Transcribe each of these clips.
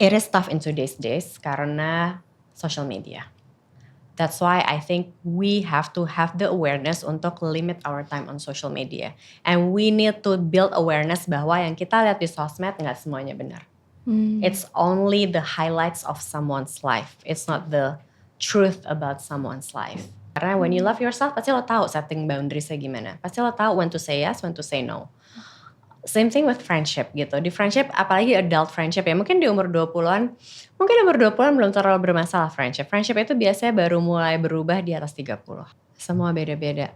It is tough in today's days karena social media. That's why I think we have to have the awareness untuk limit our time on social media. And we need to build awareness bahwa yang kita lihat di sosmed gak semuanya benar. It's only the highlights of someone's life. It's not the truth about someone's life. Karena when you love yourself, pasti lo tahu setting boundariesnya gimana. Pasti lo tahu when to say yes, when to say no. Same thing with friendship gitu. Di friendship, apalagi adult friendship ya. Mungkin di umur 20-an belum terlalu bermasalah friendship. Friendship itu biasanya baru mulai berubah di atas 30. Semua beda-beda.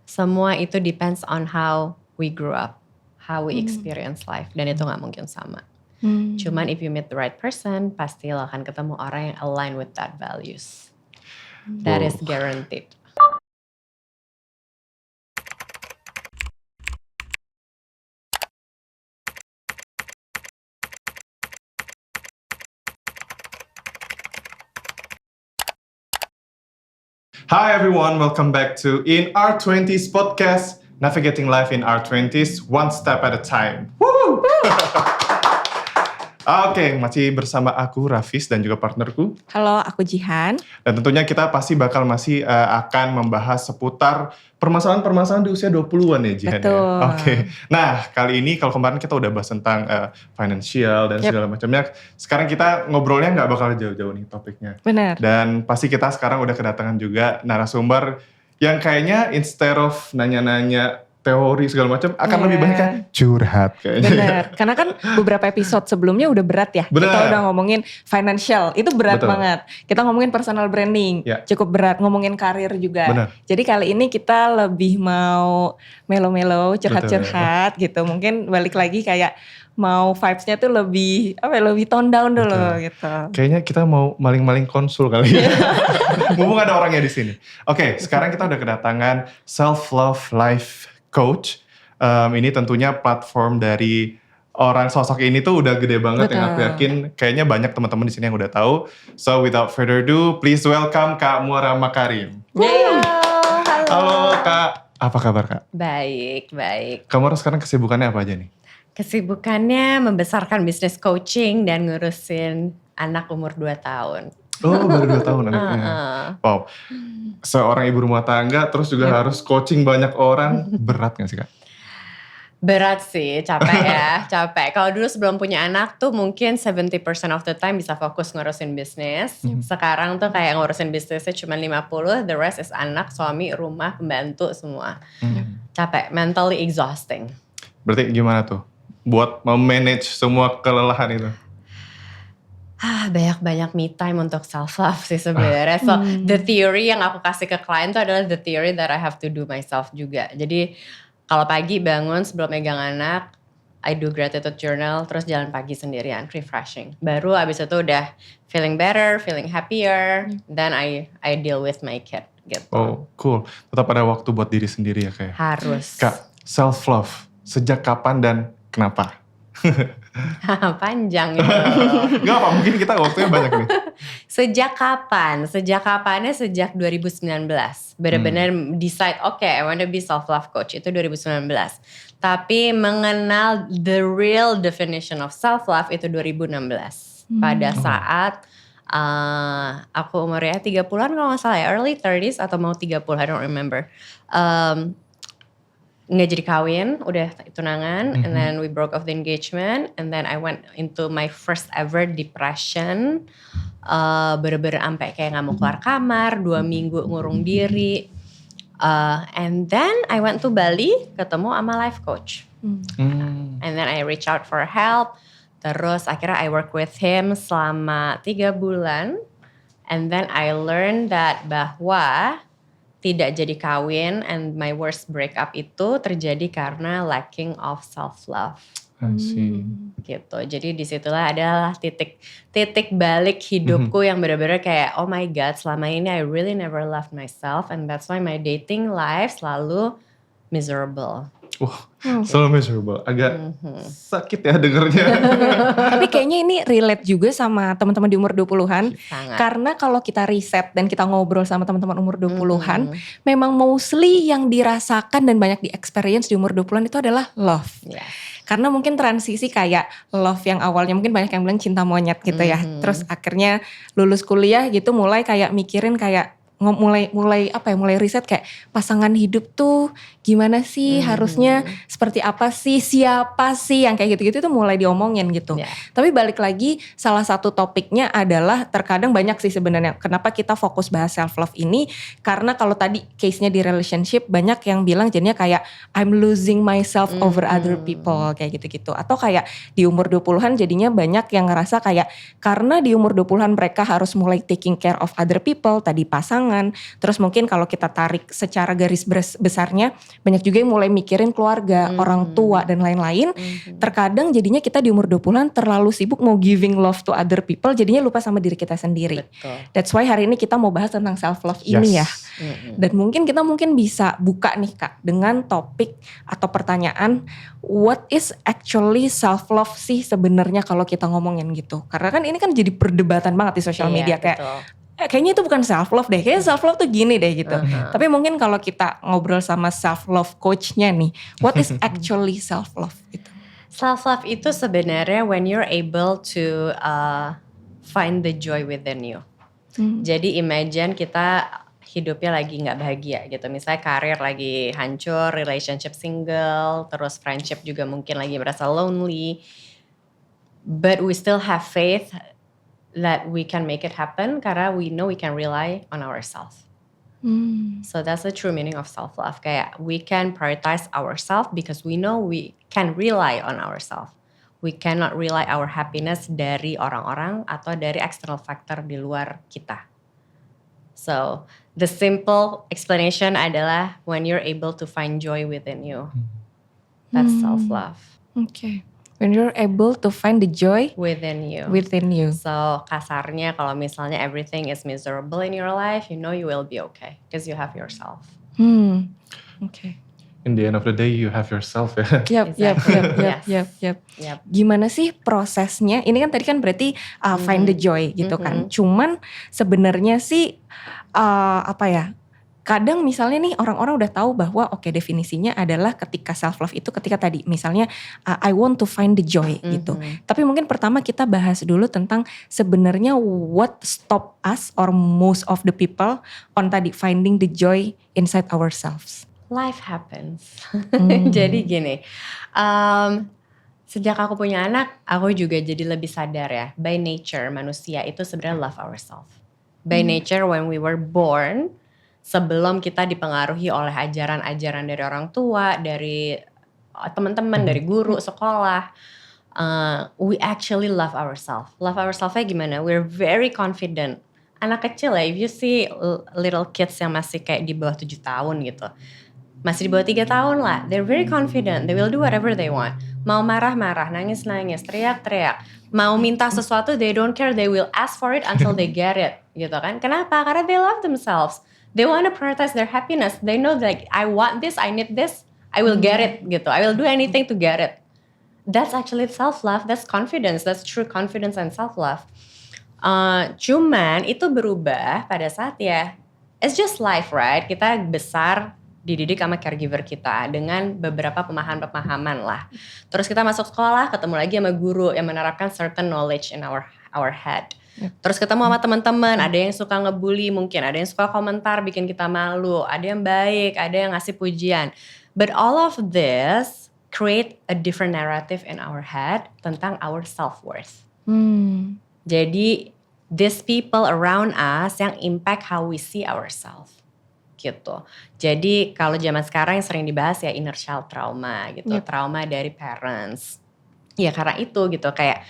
Semua itu depends on how we grew up. How we experience life. Dan itu gak mungkin sama. Cuman if you meet the right person, pasti lo akan ketemu orang yang align with that values. That is guaranteed. Hi everyone, welcome back to In Our 20s podcast, navigating life in our 20s one step at a time. Woo! Oke, masih bersama aku Rafis dan juga partnerku. Halo, aku Jihan. Dan tentunya kita pasti bakal masih akan membahas seputar permasalahan-permasalahan di usia 20-an ya Jihan. Betul. Ya? Oke. Nah, kali ini kalau kemarin kita udah bahas tentang financial dan segala macamnya. Sekarang kita ngobrolnya nggak bakal jauh-jauh nih topiknya. Benar. Dan pasti kita sekarang udah kedatangan juga narasumber yang kayaknya instead of nanya-nanya teori segala macam akan lebih banyak kan curhat kayaknya. Benar. Karena kan beberapa episode sebelumnya udah berat ya. Benar. Kita udah ngomongin financial, itu berat Betul. banget. Kita ngomongin personal branding, Ya. cukup berat. Ngomongin karir juga. Benar. Jadi kali ini kita lebih mau melo-melo, curhat-curhat gitu. Mungkin balik lagi kayak mau vibes-nya tuh lebih tone down dulu. Betul. Gitu. Kayaknya kita mau maling-maling konsul kali ya. Mumpung ada orangnya di sini. Oke, sekarang kita udah kedatangan Self Love Life Coach. Ini tentunya platform dari orang sosok ini tuh udah gede banget. Betul. Yang aku yakin kayaknya banyak teman-teman di sini yang udah tahu. So without further ado, please welcome Kak Muara Makarim. Halo Kak, apa kabar Kak? Baik. Kak Muara sekarang kesibukannya apa aja nih? Kesibukannya membesarkan bisnis coaching dan ngurusin anak umur 2 tahun. Oh, baru 2 tahun anaknya. Wow, seorang ibu rumah tangga terus juga harus coaching banyak orang, berat gak sih Kak? Berat sih, capek ya, capek. Kalau dulu sebelum punya anak tuh mungkin 70% of the time bisa fokus ngurusin bisnis. Sekarang tuh kayak ngurusin bisnisnya cuma 50, the rest is anak, suami, rumah, pembantu semua. Capek, mentally exhausting. Berarti gimana tuh? Buat memanage semua kelelahan itu? Banyak me time untuk self love sih sebenarnya. So the theory yang aku kasih ke klien tuh adalah the theory that I have to do myself juga. Jadi kalau pagi bangun sebelum megang anak, I do gratitude journal, terus jalan pagi sendirian, refreshing. Baru abis itu udah feeling better, feeling happier, then I deal with my kid gitu. Oh, cool. Tetap ada waktu buat diri sendiri ya kayak. Harus. Kak, self love sejak kapan dan kenapa? Panjang itu. Gak apa, mungkin kita waktunya banyak nih. Sejak kapan? Sejak kapannya sejak 2019. Benar-benar decide, I want to be self love coach itu 2019. Tapi mengenal the real definition of self love itu 2016. Pada saat aku umurnya 30-an kalau gak salah ya, early 30s atau mau 30, I don't remember. Nggak jadi kawin, udah tunangan, and then we broke off the engagement, and then I went into my first ever depression, bener-bener sampai kayak nggak mau keluar kamar, 2 minggu ngurung diri, and then I went to Bali, ketemu sama life coach, and then I reach out for help, terus akhirnya I work with him selama 3 bulan, and then I learned that bahwa tidak jadi kawin and my worst breakup itu terjadi karena lacking of self love. I see. Gitu. Jadi disitulah adalah titik balik hidupku yang benar-benar kayak oh my god, selama ini I really never loved myself and that's why my dating life selalu miserable. Wah, so miserable. Agak sakit ya dengernya. Tapi kayaknya ini relate juga sama teman-teman di umur 20-an. Sangat. Karena kalau kita riset dan kita ngobrol sama teman-teman umur 20-an, memang mostly yang dirasakan dan banyak di-experience di umur 20-an itu adalah love. Yes. Karena mungkin transisi kayak love yang awalnya mungkin banyak yang bilang cinta monyet gitu ya. Terus akhirnya lulus kuliah gitu mulai kayak mikirin kayak mulai riset kayak pasangan hidup tuh gimana sih, harusnya seperti apa sih, siapa sih, yang kayak gitu-gitu tuh mulai diomongin gitu. Yeah. Tapi balik lagi salah satu topiknya adalah terkadang banyak sih sebenarnya kenapa kita fokus bahas self love ini, karena kalau tadi case-nya di relationship banyak yang bilang jadinya kayak I'm losing myself over other people kayak gitu-gitu, atau kayak di umur 20-an jadinya banyak yang ngerasa kayak karena di umur 20-an mereka harus mulai taking care of other people, tadi pasangan. Terus mungkin kalau kita tarik secara garis besarnya banyak juga yang mulai mikirin keluarga, orang tua dan lain-lain. Terkadang jadinya kita di umur 20-an terlalu sibuk mau giving love to other people, jadinya lupa sama diri kita sendiri. Betul. That's why hari ini kita mau bahas tentang self love ini ya. Dan mungkin kita bisa buka nih Kak dengan topik atau pertanyaan, what is actually self love sih sebenarnya kalau kita ngomongin gitu. Karena kan ini kan jadi perdebatan banget di sosial media kayak betul. Kayaknya itu bukan self love deh, kayaknya self love tuh gini deh gitu. Tapi mungkin kalau kita ngobrol sama self love coachnya nih, what is actually self love itu? Self love itu sebenarnya when you're able to find the joy within you. Jadi imagine kita hidupnya lagi nggak bahagia gitu, misalnya karir lagi hancur, relationship single, terus friendship juga mungkin lagi merasa lonely, but we still have faith that we can make it happen karena we know we can rely on ourselves. So that's the true meaning of self-love. Kayak we can prioritize ourselves because we know we can rely on ourselves. We cannot rely our happiness dari orang-orang atau dari external factor di luar kita. So the simple explanation adalah when you're able to find joy within you. That's self-love. Okay. When you're able to find the joy Within you. So kasarnya kalau misalnya everything is miserable in your life, you know you will be okay because you have yourself. Okay. In the end of the day you have yourself ya. Yep. Gimana sih prosesnya? Ini kan tadi kan berarti find the joy gitu kan. Cuman sebenarnya sih kadang misalnya nih orang-orang udah tahu bahwa definisinya adalah ketika self love itu ketika tadi misalnya I want to find the joy gitu. Tapi mungkin pertama kita bahas dulu tentang sebenarnya what stop us or most of the people on tadi finding the joy inside ourselves. Life happens. Jadi gini, sejak aku punya anak, aku juga jadi lebih sadar ya. By nature manusia itu sebenarnya love ourselves. By nature when we were born, sebelum kita dipengaruhi oleh ajaran-ajaran dari orang tua, dari teman-teman, dari guru, sekolah, we actually love ourselves. Love ourselves-nya gimana? We're very confident. Anak kecil ya, if you see little kids yang masih kayak di bawah 7 tahun gitu, masih di bawah 3 tahun lah, they're very confident, they will do whatever they want. Mau marah-marah, nangis-nangis, teriak-teriak, mau minta sesuatu, they don't care, they will ask for it until they get it, gitu kan. Kenapa? Karena they love themselves. They want to prioritize their happiness. They know that I want this, I need this, I will get it gitu. I will do anything to get it. That's actually self-love, that's confidence, that's true confidence and self-love. Cuman itu berubah pada saat ya, it's just life right? Kita besar, dididik sama caregiver kita dengan beberapa pemahaman lah. Terus kita masuk sekolah, ketemu lagi sama guru yang menerapkan certain knowledge in our head. Terus ketemu sama teman-teman, ada yang suka ngebully mungkin, ada yang suka komentar bikin kita malu, ada yang baik, ada yang ngasih pujian. But all of this create a different narrative in our head tentang our self-worth. Jadi these people around us yang impact how we see ourselves. Gitu. Jadi kalau zaman sekarang yang sering dibahas ya inner child trauma gitu, trauma dari parents. Ya karena itu gitu, kayak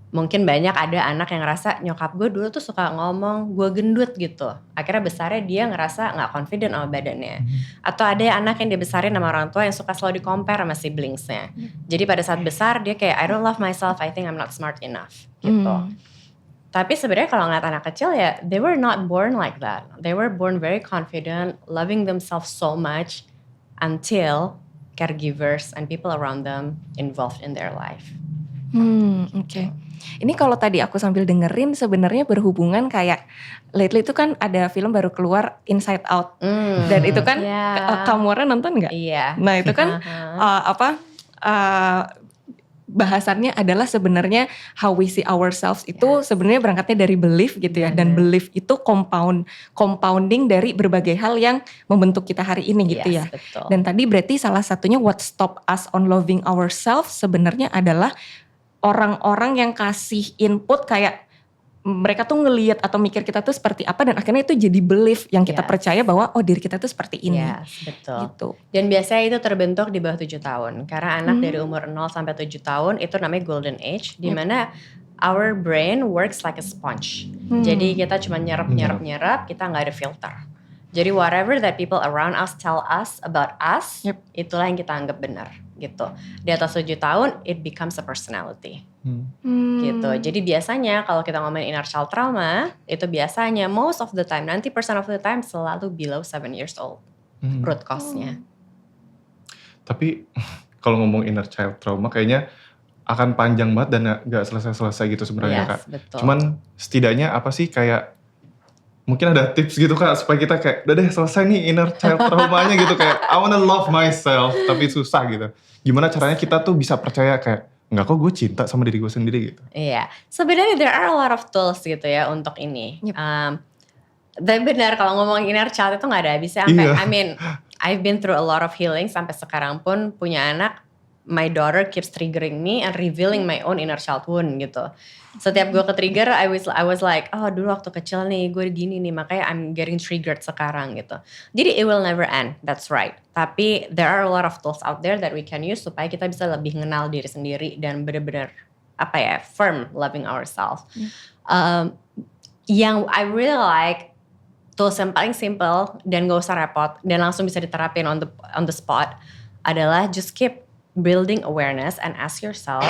mungkin banyak ada anak yang ngerasa nyokap gue dulu tuh suka ngomong gue gendut gitu. Akhirnya besarnya dia ngerasa gak confident sama badannya. Atau ada anak yang dibesarin sama orang tua yang suka selalu di-compare sama siblingsnya. Jadi pada saat besar dia kayak I don't love myself, I think I'm not smart enough gitu. Tapi sebenarnya kalau ngeliat anak kecil ya, they were not born like that. They were born very confident, loving themselves so much until caregivers and people around them involved in their life. Oke. Ini kalau tadi aku sambil dengerin sebenarnya berhubungan kayak lately itu kan ada film baru keluar Inside Out. Dan itu kan kamu orang nonton nggak? Iya. Nah itu kan bahasannya adalah sebenarnya how we see ourselves itu sebenarnya berangkatnya dari belief gitu ya. Dan belief itu compounding dari berbagai hal yang membentuk kita hari ini gitu ya. Betul. Dan tadi berarti salah satunya what stop us on loving ourselves sebenarnya adalah orang-orang yang kasih input kayak mereka tuh ngelihat atau mikir kita tuh seperti apa dan akhirnya itu jadi belief yang kita percaya bahwa oh diri kita tuh seperti ini. Betul. Gitu. Dan biasanya itu terbentuk di bawah 7 tahun. Karena anak dari umur 0 sampai 7 tahun itu namanya golden age, di mana our brain works like a sponge. Jadi kita cuma nyerap, kita nggak ada filter. Jadi whatever that people around us tell us about us, itulah yang kita anggap benar gitu. Di atas 7 tahun, it becomes a personality. Gitu. Jadi biasanya kalau kita ngomongin inner child trauma, itu biasanya most of the time, 90% of the time selalu below 7 years old. Root cause-nya. Tapi kalau ngomong inner child trauma kayaknya akan panjang banget dan gak selesai-selesai gitu sebenarnya Kak. Betul. Cuman setidaknya apa sih kayak mungkin ada tips gitu Kak supaya kita kayak udah deh selesai nih inner child traumanya gitu kayak I wanna love myself tapi susah gitu. Gimana caranya kita tuh bisa percaya kayak enggak kok gue cinta sama diri gue sendiri gitu. Iya, sebenarnya there are a lot of tools gitu ya untuk ini. Dan benar kalau ngomongin inner child itu gak ada habisnya sampai I mean I've been through a lot of healing sampai sekarang pun punya anak. My daughter keeps triggering me and revealing my own inner child wound gitu. Setiap gue ke-trigger, I was like, oh dulu waktu kecil nih gue gini nih, makanya I'm getting triggered sekarang gitu. Jadi it will never end, that's right. Tapi there are a lot of tools out there that we can use supaya kita bisa lebih mengenal diri sendiri dan benar-benar firm loving ourselves. Yang I really like tools yang paling simple dan gak usah repot dan langsung bisa diterapin on the spot adalah just keep building awareness and ask yourself,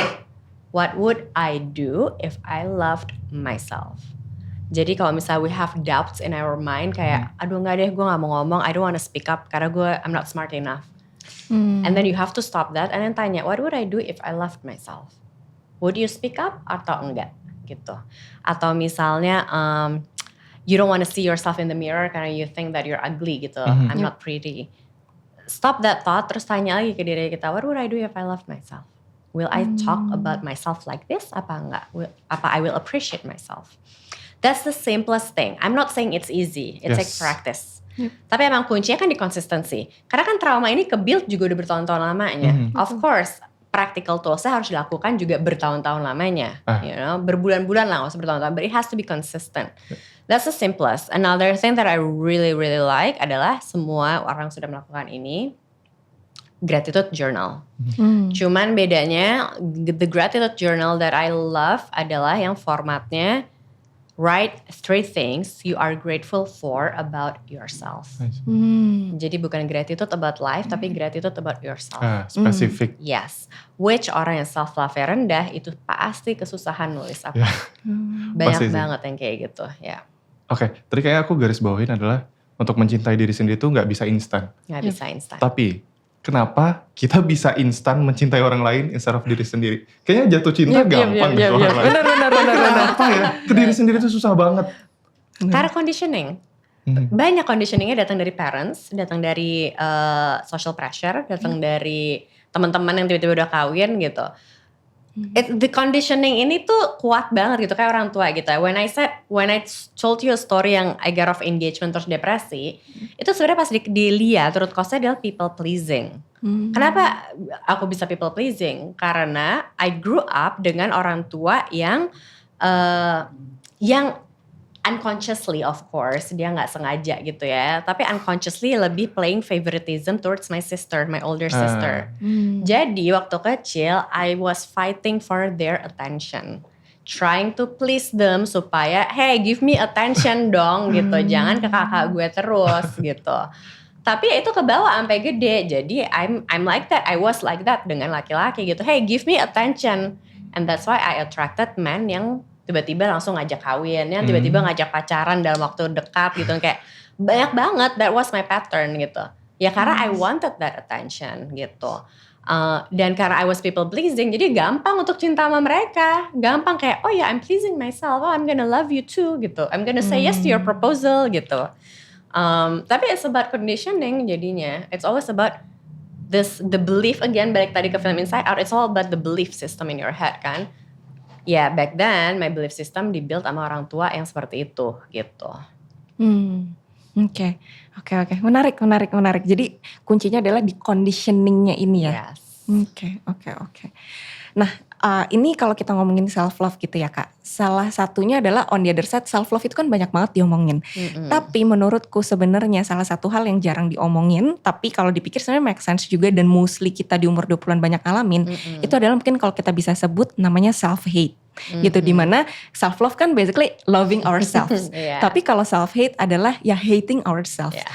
what would I do if I loved myself? Jadi kalau misalnya we have doubts in our mind kayak, aduh nggak deh gue nggak mau ngomong, I don't want to speak up karena I'm not smart enough. And then you have to stop that and then tanya, what would I do if I loved myself? Would you speak up atau enggak gitu? Atau misalnya you don't want to see yourself in the mirror karena you think that you're ugly gitu, I'm not pretty. Stop that thought, terus tanya lagi ke diri kita, what would I do if I loved myself? Will I talk about myself like this? Apa enggak? Apa I will appreciate myself? That's the simplest thing. I'm not saying it's easy, it takes practice. Tapi emang kuncinya kan di konsistensi. Karena kan trauma ini ke-build juga udah bertahun-tahun lamanya. Of course, practical toolsnya harus dilakukan juga bertahun-tahun lamanya. You know, berbulan-bulan lah, gak usah bertahun-tahun. But it has to be consistent. That's the simplest. Another thing that I really, really like adalah semua orang sudah melakukan ini, gratitude journal. Cuman bedanya, the gratitude journal that I love adalah yang formatnya, write 3 things you are grateful for about yourself. Jadi bukan gratitude about life, tapi gratitude about yourself. Spesifik. Yes. Which orang yang self love rendah itu pasti kesusahan nulis apa. Banyak banget yang kayak gitu. Ya. Oke, tadi kayak aku garis bawahin adalah untuk mencintai diri sendiri itu nggak bisa instan. Nggak bisa instan. Tapi kenapa kita bisa instan mencintai orang lain instead of diri sendiri? Kayaknya jatuh cinta gampang ke orang lain. Benar. Kenapa ya? Ke diri sendiri itu susah banget. Karena conditioning. Banyak conditioningnya datang dari parents, datang dari social pressure, datang dari teman-teman yang tiba-tiba udah kawin gitu. The conditioning ini tuh kuat banget gitu kayak orang tua gitu. When I told you a story yang I get off engagement terus depresi, itu sebenarnya pas dilihat root cause-nya adalah people pleasing. Kenapa aku bisa people pleasing? Karena I grew up dengan orang tua yang unconsciously of course, dia gak sengaja gitu ya. Tapi unconsciously lebih playing favoritism towards my sister, my older sister. Jadi waktu kecil, I was fighting for their attention. Trying to please them supaya, hey give me attention dong gitu. Jangan ke kakak gue terus gitu. Tapi itu kebawa sampai gede. Jadi I'm like that, I was like that dengan laki-laki gitu. Hey give me attention. And that's why I attracted men yang tiba-tiba langsung ngajak kawin, yang tiba-tiba ngajak pacaran dalam waktu dekat gitu, kayak banyak banget. That was my pattern gitu. Ya karena I wanted that attention gitu. Dan karena I was people pleasing, jadi gampang untuk cinta sama mereka. Gampang kayak, oh ya I'm pleasing myself, oh I'm gonna love you too gitu. I'm gonna say yes to your proposal gitu. Tapi it's about conditioning jadinya. It's always about the belief, again balik tadi ke film Inside Out, it's all about the belief system in your head kan. Ya back then my belief system dibuild sama orang tua yang seperti itu gitu. Oke. Menarik. Jadi kuncinya adalah di conditioningnya ini ya. Yes. Oke. Nah, ini kalau kita ngomongin self love gitu ya Kak. Salah satunya adalah on the other side, self love itu kan banyak banget diomongin. Tapi menurutku sebenarnya salah satu hal yang jarang diomongin, tapi kalau dipikir sebenarnya make sense juga dan mostly kita di umur 20-an banyak ngalamin, itu adalah mungkin kalau kita bisa sebut namanya self hate. Gitu, dimana self love kan basically loving ourselves. Yeah. Tapi kalau self hate adalah ya hating ourselves. Yes.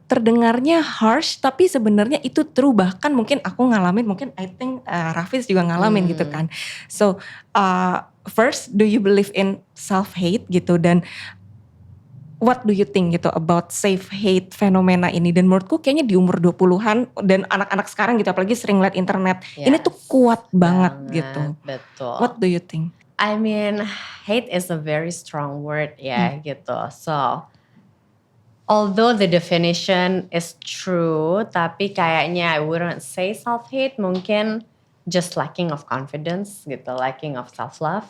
Terdengarnya harsh, tapi sebenarnya itu true. Bahkan mungkin aku ngalamin, mungkin I think Rafiz juga ngalamin gitu kan. So first, do you believe in self hate gitu, dan what do you think gitu about self hate fenomena ini? Dan menurutku kayaknya di umur 20-an dan anak-anak sekarang gitu, apalagi sering liat internet, ini tuh kuat banget gitu. Betul. What do you think? I mean, hate is a very strong word ya gitu. So, although the definition is true, tapi kayaknya I wouldn't say self-hate, mungkin just lacking of confidence gitu, lacking of self-love.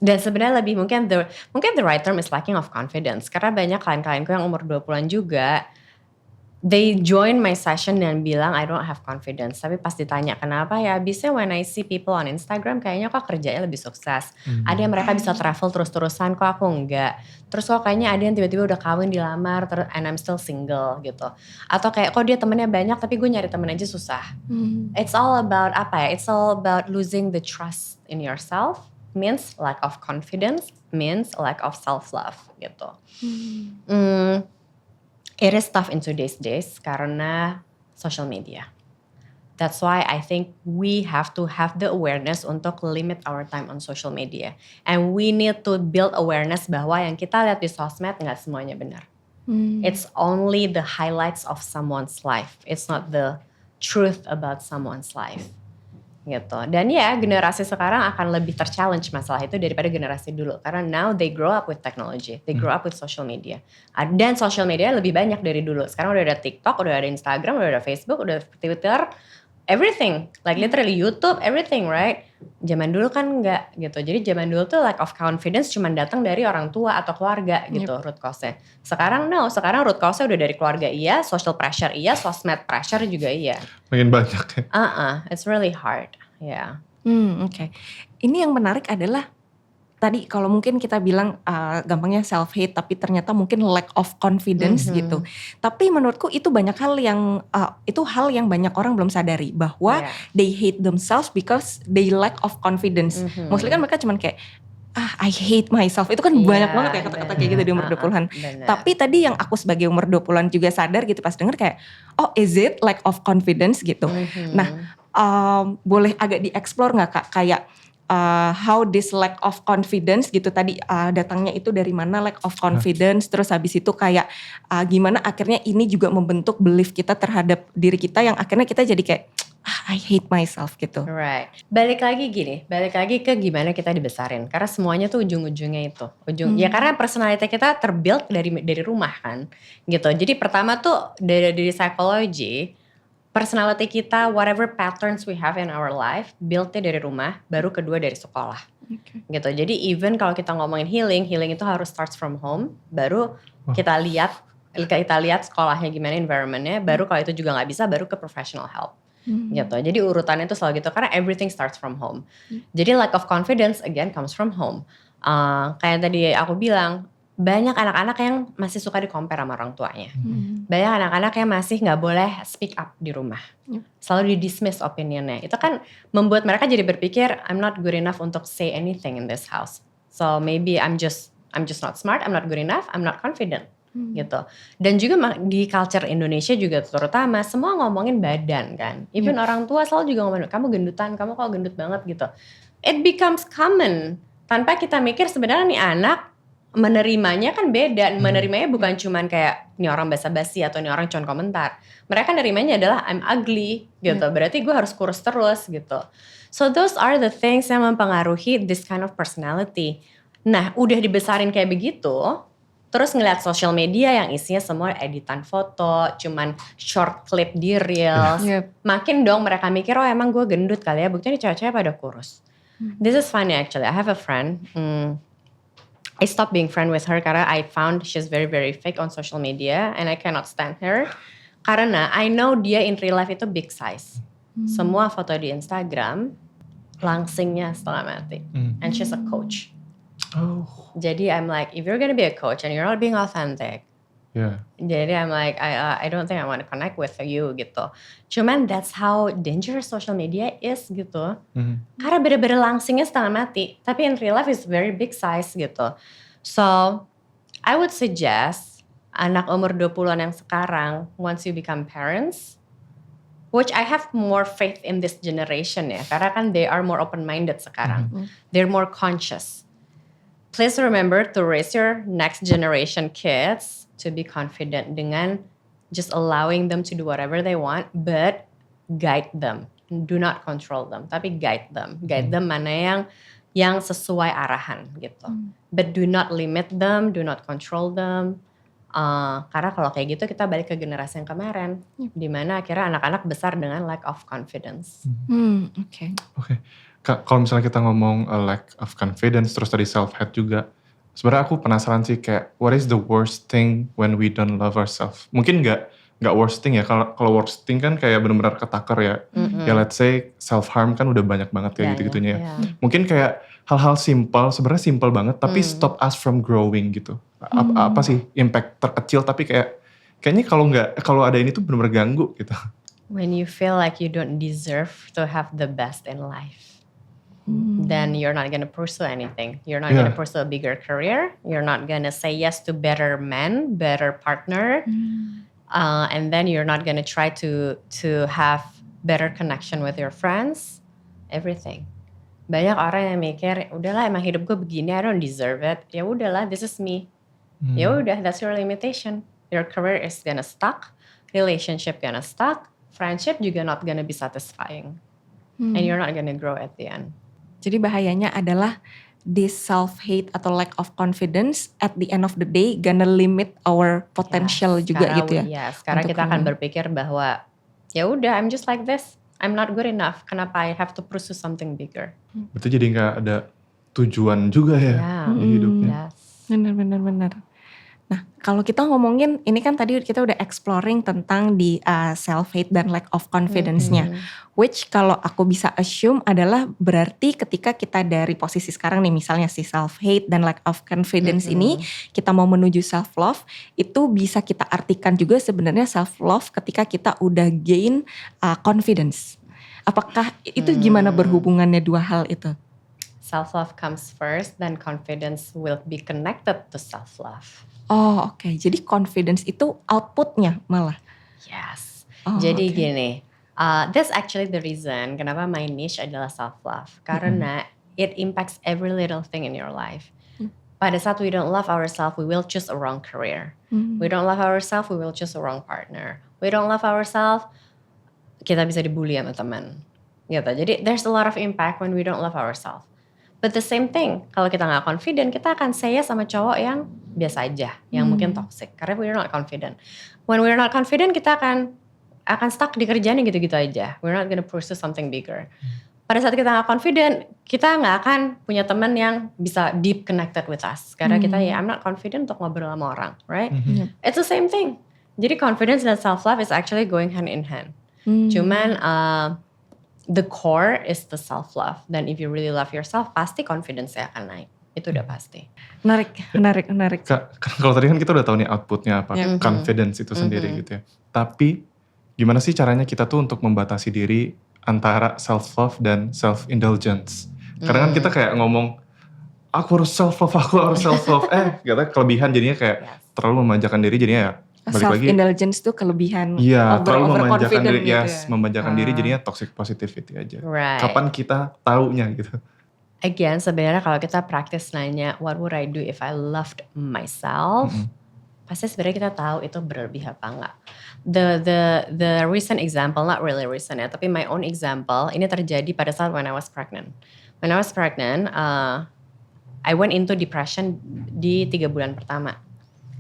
Dan sebenarnya lebih mungkin the right term is lacking of confidence. Karena banyak klien-klienku yang umur 20-an juga, they join my session dan bilang I don't have confidence. Tapi pas ditanya kenapa ya, biasanya when I see people on Instagram kayaknya kok kerjanya lebih sukses. Ada yang mereka bisa travel terus-terusan, kok aku enggak. Terus kok kayaknya ada yang tiba-tiba udah kawin, dilamar, and I'm still single gitu. Atau kayak kok dia temennya banyak tapi gue nyari temen aja susah. It's all about apa ya, it's all about losing the trust in yourself. Means lack of confidence, means lack of self-love gitu. It is tough in today's days karena social media. That's why I think we have to have the awareness untuk limit our time on social media. And we need to build awareness bahwa yang kita lihat di sosmed gak semuanya benar. It's only the highlights of someone's life. It's not the truth about someone's life. Gitu. Dan ya generasi sekarang akan lebih ter-challenge masalah itu daripada generasi dulu. Karena now they grow up with technology. They grow up with social media. Dan social media lebih banyak dari dulu. Sekarang udah ada TikTok, udah ada Instagram, udah ada Facebook, udah ada Twitter. Everything. Like literally YouTube, everything, right? Zaman dulu kan enggak gitu. Jadi zaman dulu tuh lack of confidence cuma datang dari orang tua atau keluarga gitu root cause-nya. Sekarang no, sekarang root cause-nya udah dari keluarga iya, social pressure iya, sosmed pressure juga iya. Makin banyak ya. It's really hard. Yeah. Oke. Ini yang menarik adalah tadi kalau mungkin kita bilang gampangnya self hate, tapi ternyata mungkin lack of confidence gitu. Tapi menurutku itu banyak hal yang itu hal yang banyak orang belum sadari bahwa they hate themselves because they lack of confidence. Mostly kan mereka cuman kayak I hate myself. Itu kan banyak banget ya kata-kata kayak gitu di umur 20-an. Tapi tadi yang aku sebagai umur 20-an juga sadar gitu pas denger kayak is it lack of confidence gitu. Nah, boleh agak dieksplor gak Kak kayak how this lack of confidence gitu tadi datangnya itu dari mana lack of confidence, terus habis itu kayak gimana akhirnya ini juga membentuk belief kita terhadap diri kita yang akhirnya kita jadi kayak I hate myself gitu. Right. Balik lagi ke gimana kita dibesarin. Karena semuanya tuh ujung-ujungnya itu. Ya karena personality kita terbuild dari rumah kan. Gitu. Jadi pertama tuh dari psikologi, personality kita, whatever patterns we have in our life, build-nya dari rumah, baru kedua dari sekolah. Gitu. Jadi even kalau kita ngomongin healing itu harus starts from home, baru kita lihat sekolahnya gimana, environment-nya, baru kalau itu juga gak bisa, baru ke professional help. Gitu. Jadi urutannya tuh selalu gitu, karena everything starts from home. Jadi lack of confidence again comes from home. Kayak tadi aku bilang, banyak anak-anak yang masih suka di-compare sama orang tuanya. Banyak anak-anak yang masih gak boleh speak up di rumah. Selalu di-dismiss opinionnya. Itu kan membuat mereka jadi berpikir, I'm not good enough untuk say anything in this house. So maybe I'm just not smart, I'm not good enough, I'm not confident. Gitu. Dan juga di culture Indonesia juga terutama semua ngomongin badan kan. Even orang tua selalu juga ngomongin, kamu gendutan, kamu kok gendut banget gitu. It becomes common. Tanpa kita mikir sebenarnya nih anak menerimanya kan beda. Menerimanya bukan cuman kayak ini orang basa-basi atau ini orang cuman komentar. Mereka nerimanya adalah I'm ugly gitu. Berarti gue harus kurus terus gitu. So those are the things yang mempengaruhi this kind of personality. Nah, udah dibesarin kayak begitu, terus ngeliat social media yang isinya semua editan foto, cuman short clip di reels. Yep. Makin dong mereka mikir, oh emang gue gendut kali ya, buktinya cewek-cewek pada kurus. This is funny actually. I have a friend. I stopped being friend with her karena I found she's very very fake on social media and I cannot stand her. Karena I know dia in real life itu big size. Semua foto di Instagram langsingnya setengah mati. And she's a coach. Oh, Jadi I'm like, if you're gonna be a coach and you're not being authentic, yeah. jadi I'm like, I don't think I want to connect with you gitu. Cuman that's how dangerous social media is gitu. Karena bener-bener langsingnya setengah mati. Tapi in real life is very big size gitu. So, I would suggest anak umur 20-an yang sekarang, once you become parents, which I have more faith in this generation ya. Karena kan they are more open-minded sekarang. They're more conscious. Please remember to raise your next generation kids to be confident dengan just allowing them to do whatever they want, but guide them. Do not control them, tapi guide them. Guide them mana yang sesuai arahan gitu. But do not limit them, do not control them. Karena kalau kayak gitu kita balik ke generasi yang kemarin, dimana akhirnya anak-anak besar dengan lack of confidence. Oke. Oke. Kak, kalau misalnya kita ngomong lack of confidence, terus tadi self-hate juga, sebenarnya aku penasaran sih kayak, what is the worst thing when we don't love ourselves? Mungkin nggak worst thing ya, kalau worst thing kan kayak benar-benar ketakar ya. Ya let's say self-harm kan udah banyak banget kayak gitu-gitunya ya. Mungkin kayak hal-hal simple, sebenarnya simple banget, tapi stop us from growing gitu. Apa sih impact terkecil, tapi kayaknya kalau ada ini tuh benar-benar ganggu gitu. When you feel like you don't deserve to have the best in life, then you're not gonna pursue anything. You're not gonna pursue a bigger career. You're not gonna say yes to better men, better partner, and then you're not gonna try to have better connection with your friends. Everything. Banyak orang yang mikir, udahlah emang hidup gue begini, I don't deserve it. Ya udahlah, this is me. Ya udah, that's your limitation. Your career is gonna stuck, relationship gonna stuck, friendship juga not gonna be satisfying, and you're not gonna grow at the end. Jadi bahayanya adalah this self-hate atau lack of confidence at the end of the day gonna limit our potential juga gitu ya. Sekarang kita akan berpikir bahwa ya udah I'm just like this. I'm not good enough. Kenapa I have to pursue something bigger? Berarti jadi nggak ada tujuan juga ya di hidupnya. Benar. Nah, kalau kita ngomongin, ini kan tadi kita udah exploring tentang di self-hate dan lack of confidence-nya. Which kalau aku bisa assume adalah berarti ketika kita dari posisi sekarang nih, misalnya si self-hate dan lack of confidence ini, kita mau menuju self-love, itu bisa kita artikan juga sebenarnya self-love ketika kita udah gain confidence. Apakah itu gimana berhubungannya dua hal itu? Self-love comes first, then confidence will be connected to self-love. Oh oke. Jadi confidence itu outputnya malah. Yes. Oh, Jadi okay. gini, that's actually the reason kenapa my niche adalah self-love. Karena it impacts every little thing in your life. Pada saat we don't love ourselves, we will choose a wrong career. We don't love ourselves, we will choose a wrong partner. We don't love ourselves, kita bisa dibully sama teman. Gitu. Jadi there's a lot of impact when we don't love ourselves. But the same thing, kalau kita nggak confident, kita akan say yes sama cowok yang biasa aja, yang mungkin toxic. Karena we're not confident. When we're not confident, kita akan stuck di kerjaan yang gitu-gitu aja. We're not gonna pursue something bigger. Pada saat kita nggak confident, kita nggak akan punya teman yang bisa deep connected with us. Karena kita I'm not confident untuk ngobrol sama orang, right? It's the same thing. Jadi confidence dan self-love is actually going hand in hand. Cuman the core is the self-love. Dan if you really love yourself, pasti confidence-nya akan naik. Itu udah pasti. Menarik. Kak, kalau tadi kan kita udah tahu nih outputnya apa, confidence itu sendiri gitu ya. Tapi gimana sih caranya kita tuh untuk membatasi diri antara self-love dan self-indulgence? Karena kan kita kayak ngomong, aku harus self-love. Kata kelebihan jadinya kayak terlalu memanjakan diri jadinya ya. Balik lagi, self-indulgence tuh kelebihan. Iya, terlalu memanjakan diri. Gitu Memanjakan diri jadinya toxic positivity aja. Right. Kapan kita taunya gitu? Again, sebenarnya kalau kita praktis nanya, what would I do if I loved myself? Pasti sebenarnya kita tahu itu berlebih apa enggak. The recent example, not really recent ya, tapi my own example, ini terjadi pada saat when I was pregnant. When I was pregnant, I went into depression di 3 bulan pertama.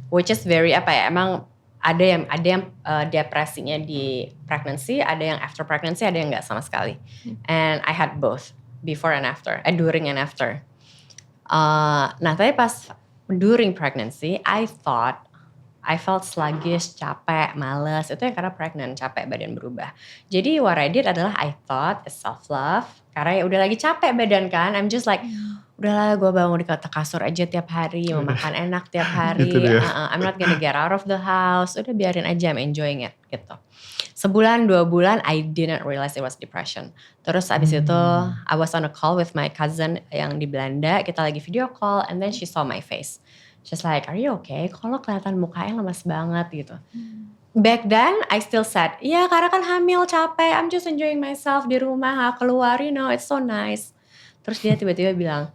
Which is very emang ada yang depresinya di pregnancy, ada yang after pregnancy, ada yang enggak sama sekali. And I had both. Before and after, during and after. Nah, tapi pas during pregnancy, I felt sluggish, capek, males. Itu ya karena pregnant, capek, badan berubah. Jadi what I did adalah I thought it's self-love. Karena ya udah lagi capek badan kan. I'm just like, udahlah gue bangun di kasur aja tiap hari, mau makan enak tiap hari. I'm not gonna get out of the house. Udah biarin aja, I'm enjoying it gitu. Sebulan, 2 bulan, I didn't realize it was depression. Terus abis itu, I was on a call with my cousin yang di Belanda. Kita lagi video call, and then she saw my face. She's like, are you okay? Kok lo kelihatan mukanya lemas banget gitu. Back then, I still said, ya karena kan hamil, capek. I'm just enjoying myself di rumah, gak keluar, you know, it's so nice. Terus dia tiba-tiba bilang,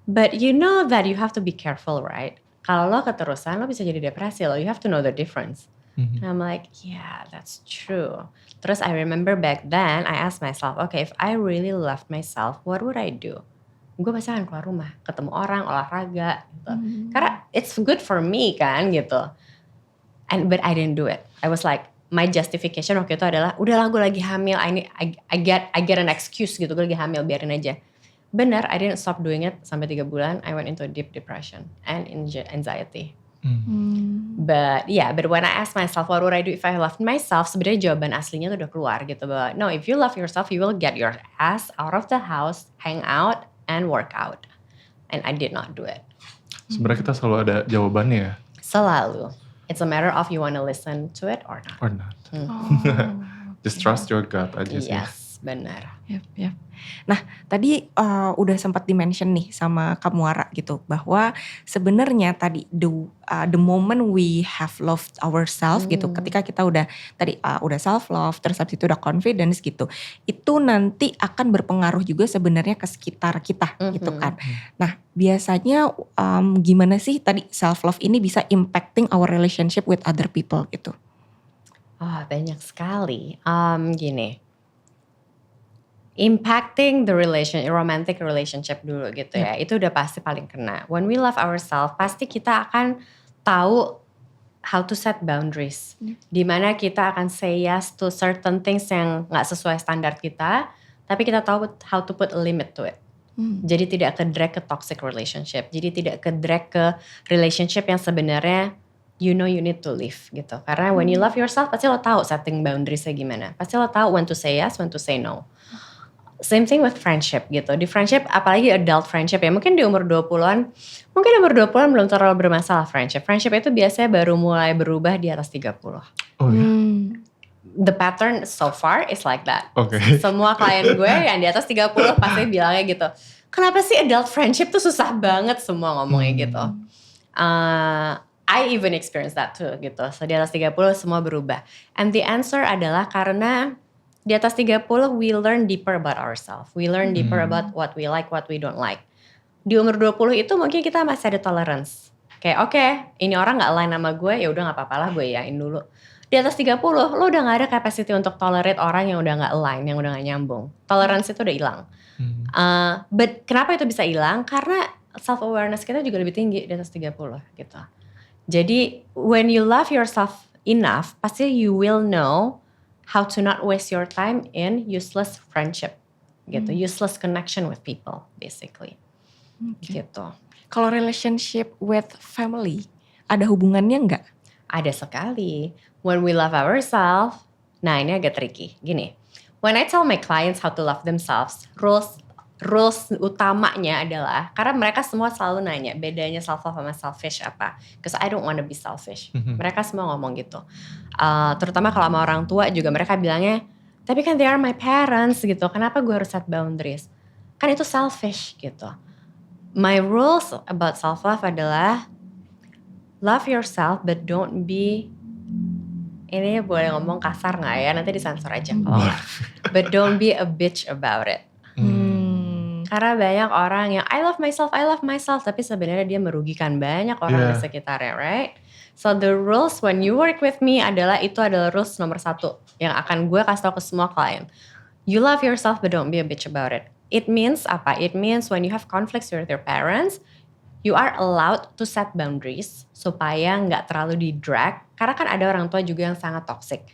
but you know that you have to be careful, right? Kalau lo keterusan, lo bisa jadi depresi lo. You have to know the difference. And I'm like, yeah, that's true. Terus I remember back then, I asked myself, okay, if I really loved myself, what would I do? Gue pasti akan keluar rumah, ketemu orang, olahraga, gitu. Karena it's good for me kan, gitu. But I didn't do it. I was like, my justification waktu itu adalah, udahlah gue lagi hamil, I get an excuse gitu, gue lagi hamil, biarin aja. Benar, I didn't stop doing it sampai 3 bulan. I went into a deep depression and anxiety. But when I ask myself what would I do if I loved myself, sebenarnya jawaban aslinya tuh udah keluar gitu bahwa no, if you love yourself, you will get your ass out of the house, hang out and work out. And I did not do it. Sebenarnya kita selalu ada jawabannya ya. Selalu. It's a matter of you want to listen to it or not. Or not. Just trust your gut aja sih. Yes, benar. Yep. Nah, tadi udah sempat di-mention nih sama Kak Muara gitu bahwa sebenarnya tadi the moment we have loved ourselves gitu, ketika kita udah self love, terus habis itu udah confidence gitu, itu nanti akan berpengaruh juga sebenarnya ke sekitar kita gitu kan. Nah, biasanya gimana sih tadi self love ini bisa impacting our relationship with other people gitu? Oh, banyak sekali. Gini. Impacting the romantic relationship dulu gitu ya. Itu udah pasti paling kena. When we love ourselves, pasti kita akan tahu how to set boundaries. Dimana kita akan say yes to certain things yang gak sesuai standar kita, tapi kita tahu how to put a limit to it. Jadi tidak ke-drag ke toxic relationship. Jadi tidak ke-drag ke relationship yang sebenarnya you know you need to leave gitu. Karena when you love yourself, pasti lo tahu setting boundariesnya gimana. Pasti lo tahu when to say yes, when to say no. Same thing with friendship gitu. Di friendship, apalagi adult friendship ya. Mungkin di umur 20-an belum terlalu bermasalah friendship. Friendship itu biasanya baru mulai berubah di atas 30. Oh ya? The pattern so far is like that. Okay. Semua klien gue yang di atas 30 pasti bilangnya gitu. Kenapa sih adult friendship tuh susah banget semua ngomongnya gitu. I even experienced that too gitu. So di atas 30 semua berubah. And the answer adalah karena di atas 30 we learn deeper about ourselves. We learn deeper about what we like, what we don't like. Di umur 20 itu mungkin kita masih ada tolerance. Kayak oke, ini orang gak align sama gue, ya udah gak apa-apa lah gue yain dulu. Di atas 30 lo udah gak ada capacity untuk tolerate orang yang udah gak align, yang udah gak nyambung. Tolerance itu udah hilang. But kenapa itu bisa hilang? Karena self awareness kita juga lebih tinggi di atas 30 gitu. Jadi when you love yourself enough, pasti you will know how to not waste your time in useless friendship gitu, useless connection with people basically. Gitu. Kalau relationship with family, ada hubungannya nggak? Ada sekali. When we love ourselves, nah ini agak tricky. Gini, when I tell my clients how to love themselves, rules utamanya adalah, karena mereka semua selalu nanya, bedanya self-love sama selfish apa? Because I don't want to be selfish. Mereka semua ngomong gitu. Terutama kalau sama orang tua juga mereka bilangnya, tapi kan they are my parents gitu, kenapa gue harus set boundaries? Kan itu selfish gitu. My rules about self-love adalah, love yourself but don't be, ini boleh ngomong kasar gak ya? Nanti disensor aja kalau gak. But don't be a bitch about it. Karena banyak orang yang I love myself, tapi sebenarnya dia merugikan banyak orang di Yeah. sekitarnya, right? So the rules when you work with me itu adalah rules nomor 1 yang akan gue kasih tau ke semua klien. You love yourself but don't be a bitch about it. It means apa? It means when you have conflicts with your parents, you are allowed to set boundaries supaya nggak terlalu di drag. Karena kan ada orang tua juga yang sangat toxic.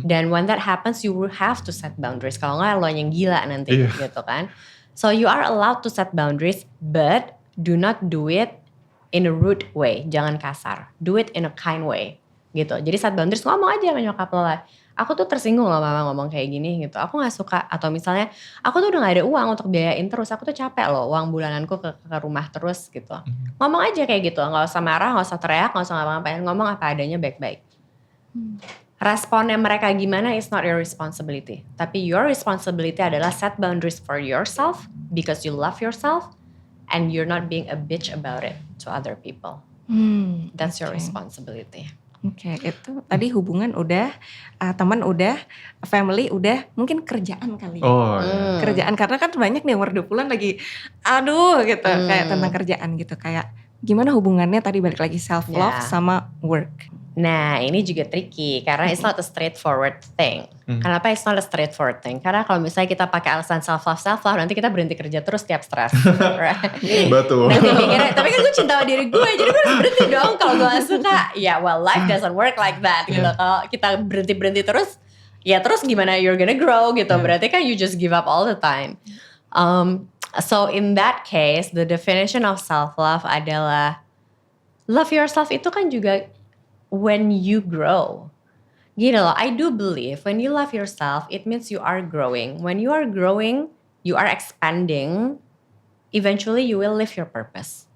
Dan when that happens, you will have to set boundaries. Kalau nggak lo yang gila nanti Iya. gitu kan. So you are allowed to set boundaries, but do not do it in a rude way. Jangan kasar. Do it in a kind way gitu. Jadi set boundaries, ngomong aja sama nyokap lo lah. Aku tuh tersinggung loh mama ngomong kayak gini gitu. Aku gak suka. Atau misalnya aku tuh udah gak ada uang untuk biayain terus. Aku tuh capek loh uang bulananku ke rumah terus gitu. Ngomong aja kayak gitu. Gak usah marah, gak usah teriak, gak usah ngapa-ngapain. Ngomong apa adanya baik-baik. Responnya mereka gimana is not your responsibility. Tapi your responsibility adalah set boundaries for yourself because you love yourself and you're not being a bitch about it to other people. That's your Oke. responsibility. Oke, itu tadi hubungan udah, teman udah, family udah, mungkin kerjaan kali ya. Oh, iya. Kerjaan, karena kan banyak nih umur 20-an lagi aduh gitu, kayak tentang kerjaan gitu. Kayak gimana hubungannya tadi balik lagi self love Ya. sama work. Nah ini juga tricky karena it's not a straightforward thing. Kenapa it's not a straightforward thing? Karena kalau misalnya kita pakai alasan self love, nanti kita berhenti kerja terus tiap stres. Right? Betul. Nanti mikirnya, tapi kan gue cinta sama diri gue, jadi gue harus berhenti dong kalau gue gak suka. Ya well life doesn't work like that gitu. Kalau kita berhenti terus, ya terus gimana you're gonna grow gitu. Berarti kan you just give up all the time. So in that case, the definition of self love adalah love yourself itu kan juga when you grow. Gini loh, I do believe when you love yourself, it means you are growing. When you are growing, you are expanding, eventually you will live your purpose.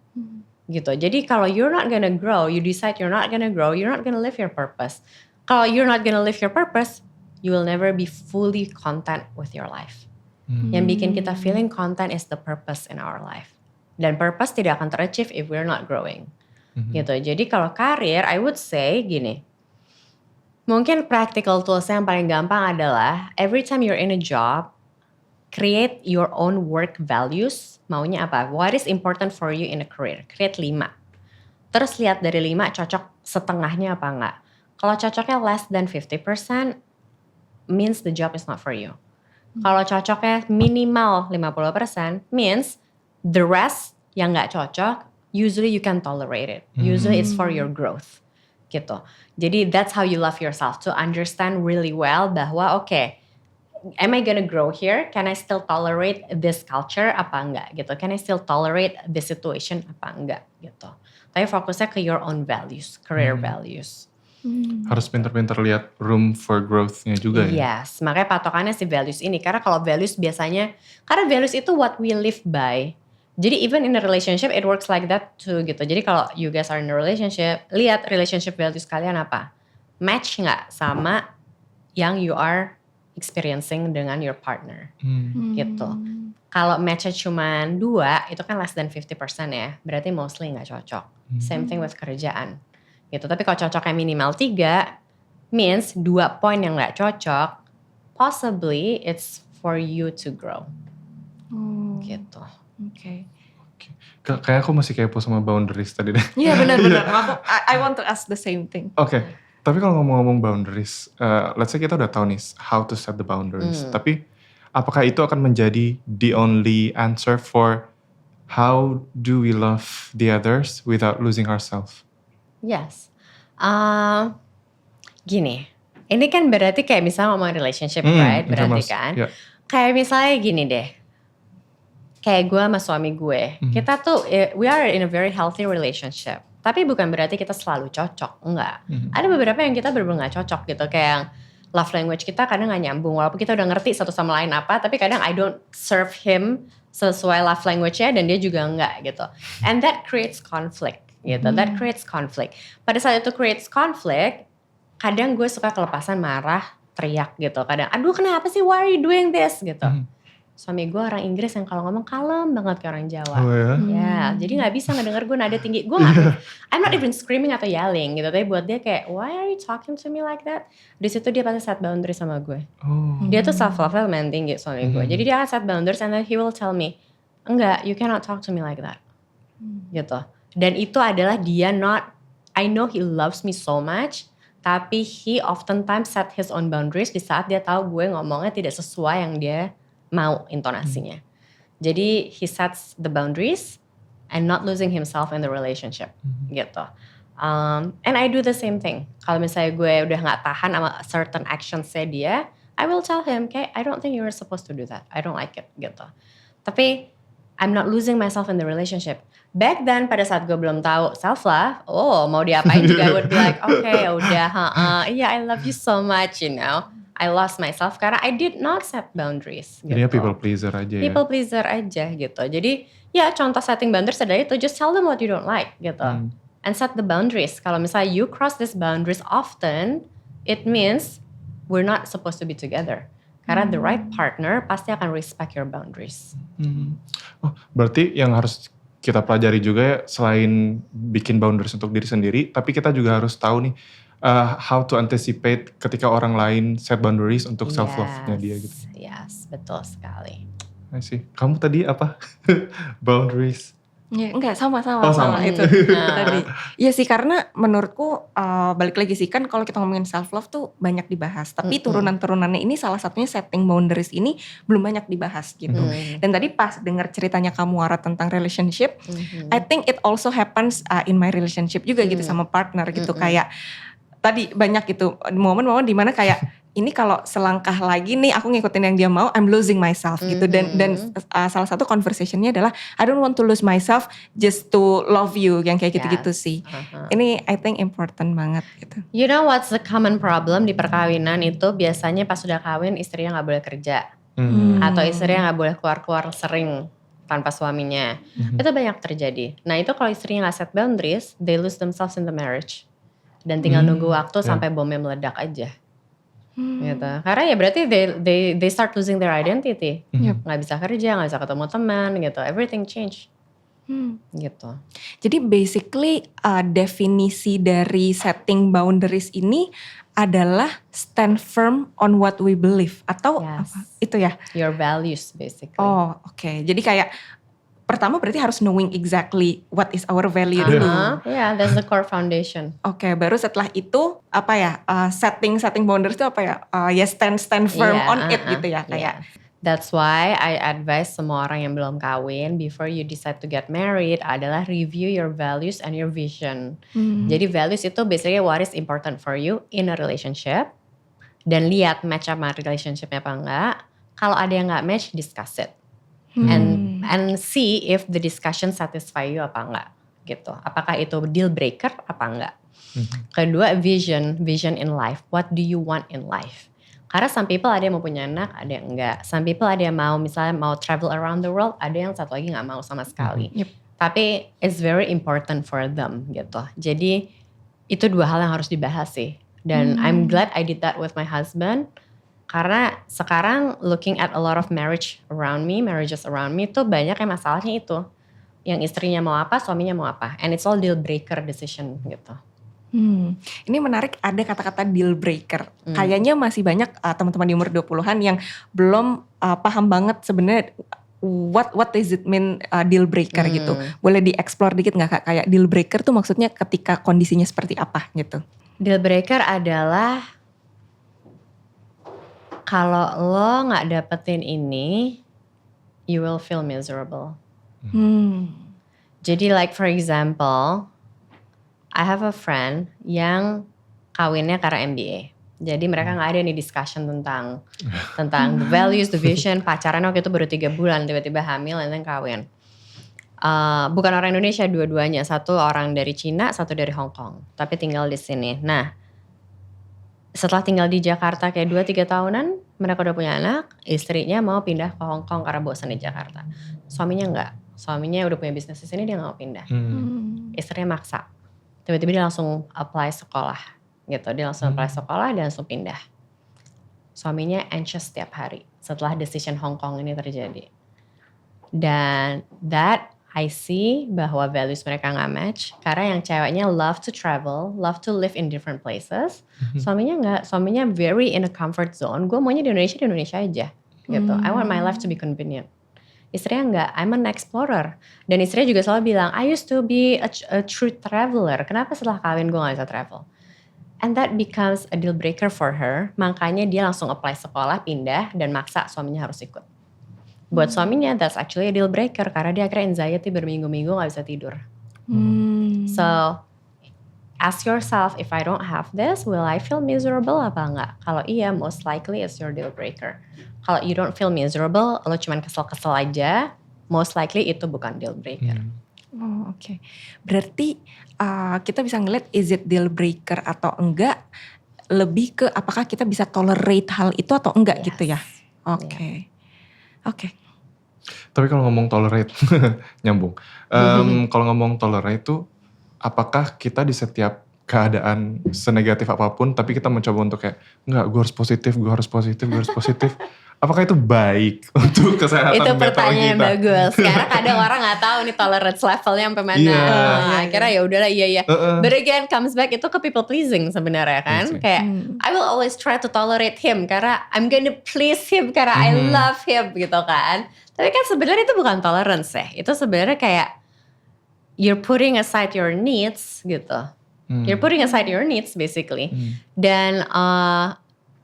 Gitu. Jadi kalau you're not gonna grow, you decide you're not gonna grow, you're not gonna live your purpose. Kalau you're not gonna live your purpose, you will never be fully content with your life. Yang bikin kita feeling content is the purpose in our life. Dan purpose tidak akan ter-achieve if we're not growing. Gitu. Jadi kalau karir, I would say gini. Mungkin practical tools yang paling gampang adalah every time you're in a job, create your own work values. Maunya apa? What is important for you in a career? Create 5. Terus lihat dari 5 cocok setengahnya apa enggak. Kalau cocoknya less than 50%, means the job is not for you. Kalau cocoknya minimal 50%, means the rest yang nggak cocok, usually you can tolerate it. Usually it's for your growth. Gitu. Jadi that's how you love yourself. To understand really well bahwa okay, am I gonna grow here? Can I still tolerate this culture apa enggak gitu? Can I still tolerate this situation apa enggak gitu? Tapi fokusnya ke your own values, career values. Harus pinter-pinter lihat room for growth-nya juga ya. Yes, makanya patokannya si values ini. Karena kalau values biasanya, karena values itu what we live by. Jadi even in a relationship it works like that too gitu. Jadi kalau you guys are in a relationship, lihat relationship values kalian apa. Match nggak sama yang you are experiencing dengan your partner gitu. Kalau matchnya cuma 2, itu kan less than 50% ya. Berarti mostly nggak cocok. Same thing with kerjaan gitu. Tapi kalau cocoknya minimal 3, means 2 poin yang nggak cocok, possibly it's for you to grow gitu. Oke. Kayak aku masih kepo sama boundaries tadi deh. Iya benar-benar. I want to ask the same thing. Oke, tapi kalau ngomong-ngomong boundaries, let's say kita udah tahu nih how to set the boundaries. Tapi apakah itu akan menjadi the only answer for how do we love the others without losing ourselves? Yes. Gini, ini kan berarti kayak misalnya ngomong relationship, right? Berarti kan. Yeah. Kayak misalnya gini deh. Kayak gue sama suami gue. Kita tuh, we are in a very healthy relationship. Tapi bukan berarti kita selalu cocok. Enggak. Ada beberapa yang kita bener-bener gak cocok gitu. Kayak yang love language kita kadang gak nyambung. Walaupun kita udah ngerti satu sama lain apa. Tapi kadang I don't serve him sesuai love language-nya. Dan dia juga enggak gitu. And that creates conflict gitu. That creates conflict. Pada saat itu creates conflict, kadang gue suka kelepasan marah, teriak gitu. Kadang, aduh kenapa sih, why are you doing this gitu. Suami gue orang Inggris yang kalau ngomong kalem banget kayak orang Jawa. Oh ya? Ya, jadi gak bisa ngedenger gue nada tinggi. Gue gak, I'm not even screaming atau yelling gitu. Tapi buat dia kayak, why are you talking to me like that? Di situ dia pasti set boundary sama gue. Oh. Dia tuh self love lumayan tinggi suami gue. Jadi dia akan set boundaries and then he will tell me, enggak, you cannot talk to me like that. Gitu. Dan itu adalah dia I know he loves me so much, tapi he oftentimes set his own boundaries di saat dia tahu gue ngomongnya tidak sesuai yang dia mau intonasinya. Jadi he sets the boundaries and not losing himself in the relationship gitu. And I do the same thing. Kalau misalnya gue udah nggak tahan sama certain actions-nya dia, I will tell him, kayak I don't think you were supposed to do that. I don't like it gitu. Tapi I'm not losing myself in the relationship. Back then pada saat gue belum tahu self love, mau diapain juga I would be like, okay, udah, yeah, I love you so much, you know. I lost myself karena I did not set boundaries. Jadinya Gitu. people pleaser aja ya. People pleaser aja gitu. Jadi ya contoh setting boundaries adalah itu, just tell them what you don't like gitu. And set the boundaries. Kalau misalnya you cross these boundaries often, it means we're not supposed to be together. Karena the right partner pasti akan respect your boundaries. Oh, berarti yang harus kita pelajari juga ya, selain bikin boundaries untuk diri sendiri, tapi kita juga harus tahu nih how to anticipate ketika orang lain set boundaries untuk self love-nya dia gitu. Yes, betul sekali. I see. Kamu tadi apa? Boundaries. Ya, enggak sama Oh, sama. itu tadi. Iya sih, karena menurutku balik lagi sih, kan kalau kita ngomongin self love tuh banyak dibahas, tapi turunan-turunannya ini salah satunya setting boundaries ini belum banyak dibahas gitu. Dan tadi pas dengar ceritanya kamu Ara tentang relationship, I think it also happens in my relationship juga gitu sama partner gitu. Kayak tadi banyak gitu momen-momen dimana kayak ini kalau selangkah lagi nih aku ngikutin yang dia mau, I'm losing myself gitu. Dan salah satu conversationnya adalah I don't want to lose myself just to love you, yang kayak gitu-gitu sih. Ini I think important banget gitu. You know what's the common problem di perkawinan itu biasanya pas sudah kawin istrinya nggak boleh kerja atau istrinya nggak boleh keluar-keluar sering tanpa suaminya. Itu banyak terjadi. Nah itu kalau istrinya nggak set boundaries, they lose themselves in the marriage dan tinggal nunggu waktu sampai bomnya meledak aja. Gitu. Karena ya berarti they start losing their identity. Nggak bisa kerja, nggak bisa ketemu teman gitu. Everything change. Gitu. Jadi basically definisi dari setting boundaries ini adalah stand firm on what we believe atau apa? Itu ya? Your values basically. Oh, oke. Jadi kayak pertama berarti harus knowing exactly what is our value dulu. Yeah, that's the core foundation. Oke, baru setelah itu apa ya? Setting boundaries itu apa ya? Ya stand firm on it gitu ya kayak. That's why I advise semua orang yang belum kawin before you decide to get married adalah review your values and your vision. Jadi values itu basically what is important for you in a relationship dan lihat match sama relationshipnya apa enggak. Kalau ada yang enggak match, discuss it. And see if the discussion satisfy you apa enggak gitu. Apakah itu deal breaker apa enggak. Kedua vision in life. What do you want in life? Karena some people ada yang mau punya anak, ada yang enggak. Some people ada yang mau misalnya mau travel around the world, ada yang satu lagi enggak mau sama sekali. Tapi it's very important for them gitu. Jadi itu dua hal yang harus dibahas sih. Dan I'm glad I did that with my husband. Karena sekarang looking at a lot of marriages around me tuh banyak yang masalahnya itu. Yang istrinya mau apa, suaminya mau apa. And it's all deal breaker decision gitu. Ini menarik, ada kata-kata deal breaker. Kayaknya masih banyak teman-teman di umur 20-an yang belum paham banget sebenarnya what does it mean deal breaker gitu. Boleh di-explore dikit gak Kak? Kayak deal breaker tuh maksudnya ketika kondisinya seperti apa gitu. Deal breaker adalah kalau lo gak dapetin ini, you will feel miserable. Jadi like for example, I have a friend yang kawinnya karena MBA. Jadi mereka gak ada nih discussion tentang the values, the vision. Pacaran waktu itu baru 3 bulan, tiba-tiba hamil dan kawin. Bukan orang Indonesia dua-duanya. Satu orang dari Cina, satu dari Hong Kong. Tapi tinggal di sini. Nah, setelah tinggal di Jakarta kayak 2-3 tahunan, mereka udah punya anak, istrinya mau pindah ke Hong Kong karena bosan di Jakarta. Suaminya enggak. Suaminya udah punya bisnis di sini, dia gak mau pindah. Istrinya maksa. Tiba-tiba dia langsung apply sekolah gitu. Dia langsung apply sekolah dan langsung pindah. Suaminya anxious setiap hari setelah decision Hong Kong ini terjadi. Dan that I see bahwa values mereka gak match. Karena yang ceweknya love to travel, love to live in different places. Suaminya enggak, suaminya very in a comfort zone. Gue maunya di Indonesia aja gitu. I want my life to be convenient. Istrinya enggak, I'm an explorer. Dan istrinya juga selalu bilang, I used to be a true traveler. Kenapa setelah kawin gue gak bisa travel? And that becomes a deal breaker for her. Makanya dia langsung apply sekolah, pindah, dan maksa suaminya harus ikut. Buat suaminya, that's actually a deal breaker. Karena dia akhirnya anxiety berminggu-minggu gak bisa tidur. So, ask yourself, if I don't have this, will I feel miserable apa enggak? Kalau iya, most likely it's your deal breaker. Kalau you don't feel miserable, lo cuman kesel-kesel aja, most likely itu bukan deal breaker. Oh, oke. Berarti kita bisa ngeliat is it deal breaker atau enggak, lebih ke apakah kita bisa tolerate hal itu atau enggak gitu ya. Oke. Oke. Tapi kalau ngomong tolerate, nyambung. Kalau ngomong tolerate itu, apakah kita di setiap keadaan senegatif apapun, tapi kita mencoba untuk kayak, enggak, gue harus positif, gue harus positif, gue harus positif. Apakah itu baik untuk kesehatan Itu mental pertanyaan yang kita? bagus. Karena kadang orang nggak tahu nih tolerance levelnya sampai mana. Iya. Akhirnya ya udahlah iya. But again comes back itu ke people pleasing sebenarnya kan. Pleasing. Kayak I will always try to tolerate him karena I'm gonna please him karena I love him gitu kan. Tapi kan sebenarnya itu bukan tolerance ya. Itu sebenarnya kayak you're putting aside your needs gitu. You're putting aside your needs basically. Dan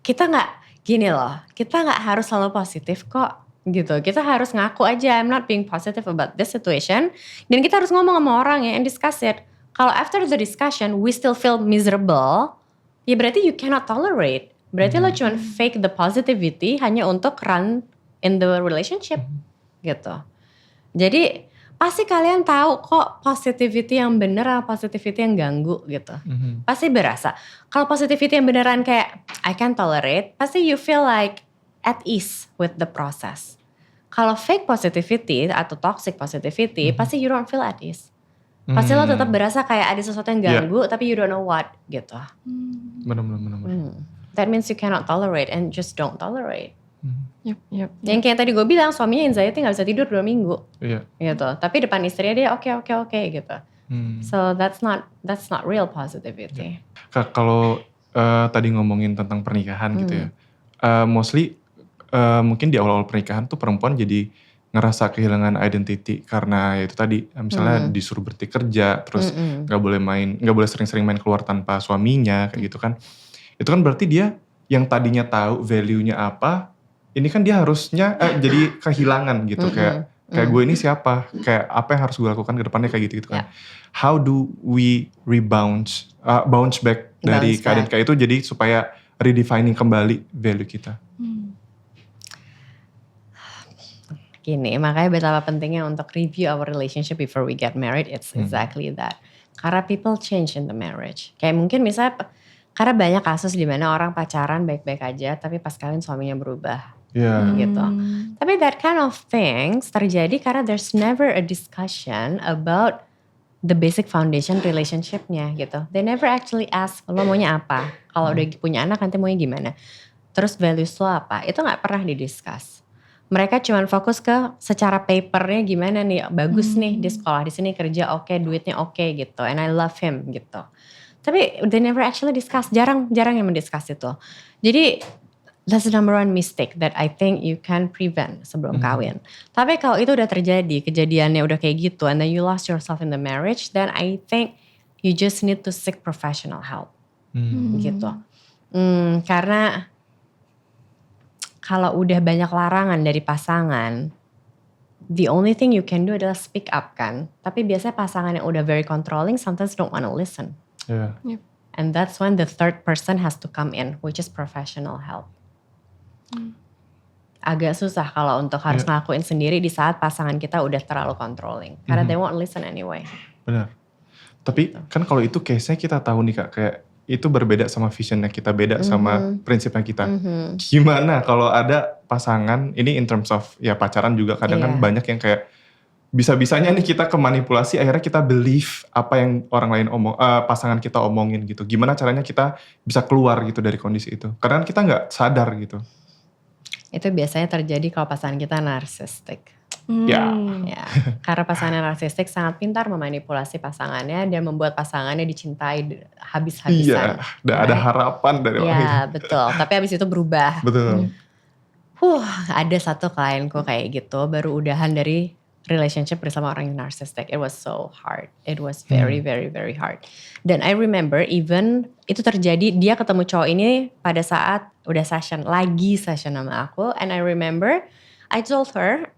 kita nggak gini loh, kita nggak harus selalu positif kok gitu. Kita harus ngaku aja I'm not being positive about this situation. Dan kita harus ngomong sama orang ya and discuss it. Kalau after the discussion we still feel miserable, ya berarti you cannot tolerate. Berarti lo cuma fake the positivity hanya untuk run in the relationship gitu. Jadi pasti kalian tahu kok positivity yang bener atau positivity yang ganggu gitu. Pasti berasa. Kalau positivity yang beneran kayak I can tolerate, pasti you feel like at ease with the process. Kalau fake positivity atau toxic positivity, pasti you don't feel at ease. Pasti lo tetap berasa kayak ada sesuatu yang ganggu, tapi you don't know what gitu. Benar. That means you cannot tolerate and just don't tolerate. Yep. Yang kayak tadi gue bilang suaminya anxiety gak bisa tidur 2 minggu Iya. gitu. Tapi depan istrinya dia oke gitu. So that's not real positivity. Kalau tadi ngomongin tentang pernikahan gitu ya. Mostly mungkin di awal-awal pernikahan tuh perempuan jadi ngerasa kehilangan identity karena ya itu tadi misalnya disuruh berhenti kerja terus nggak boleh sering-sering main keluar tanpa suaminya kayak gitu kan. Itu kan berarti dia yang tadinya tahu value-nya apa, ini kan dia harusnya jadi kehilangan gitu kayak gue ini siapa, kayak apa yang harus gue lakukan ke depannya kayak gitu kan. How do we bounce back dari keadaan kayak itu jadi supaya redefining kembali value kita. Gini, makanya betapa pentingnya untuk review our relationship before we get married. It's exactly that. Karena people change in the marriage. Kayak mungkin misalnya karena banyak kasus di mana orang pacaran baik-baik aja, tapi pas kawin suaminya berubah. Gitu. Tapi that kind of things terjadi karena there's never a discussion about the basic foundation relationshipnya gitu. They never actually ask lo maunya apa. Kalau udah punya anak nanti maunya gimana. Terus values lo apa. Itu gak pernah didiscuss. Mereka cuma fokus ke secara papernya gimana nih. Bagus nih di sekolah di sini kerja oke, duitnya oke gitu. And I love him gitu. Tapi they never actually discuss. Jarang yang mendiscuss itu. Jadi that's the number one mistake that I think you can prevent sebelum kawin. Tapi kalau itu udah terjadi, kejadiannya udah kayak gitu, and then you lost yourself in the marriage, then I think you just need to seek professional help. Gitu. Karena kalau udah banyak larangan dari pasangan, the only thing you can do adalah speak up kan. Tapi biasanya pasangan yang udah very controlling sometimes don't want to listen. And that's when the third person has to come in, which is professional help. Agak susah kalau untuk harus ngelakuin sendiri di saat pasangan kita udah terlalu controlling. Karena they won't listen anyway. Benar. Tapi kan kalau itu case-nya kita tahu nih Kak, kayak itu berbeda sama visionnya kita, beda sama prinsipnya kita. Gimana kalau ada pasangan, ini in terms of ya pacaran juga kadang kan banyak yang kayak bisa-bisanya nih kita kemanipulasi, akhirnya kita believe apa yang orang lain pasangan kita omongin gitu. Gimana caranya kita bisa keluar gitu dari kondisi itu. Karena kita gak sadar gitu. Itu biasanya terjadi kalau pasangan kita narsistik. Ya, karena pasangan narsistik sangat pintar memanipulasi pasangannya dan membuat pasangannya dicintai habis-habisan. Iya, ada harapan dari orang itu. Iya, betul. Tapi habis itu berubah. Betul. Ada satu klienku kayak gitu, baru udahan dari relationship bersama orang yang narcissistic. It was so hard. It was very, very, very hard. Dan I remember even itu terjadi, dia ketemu cowok ini pada saat udah session sama aku. And I remember I told her,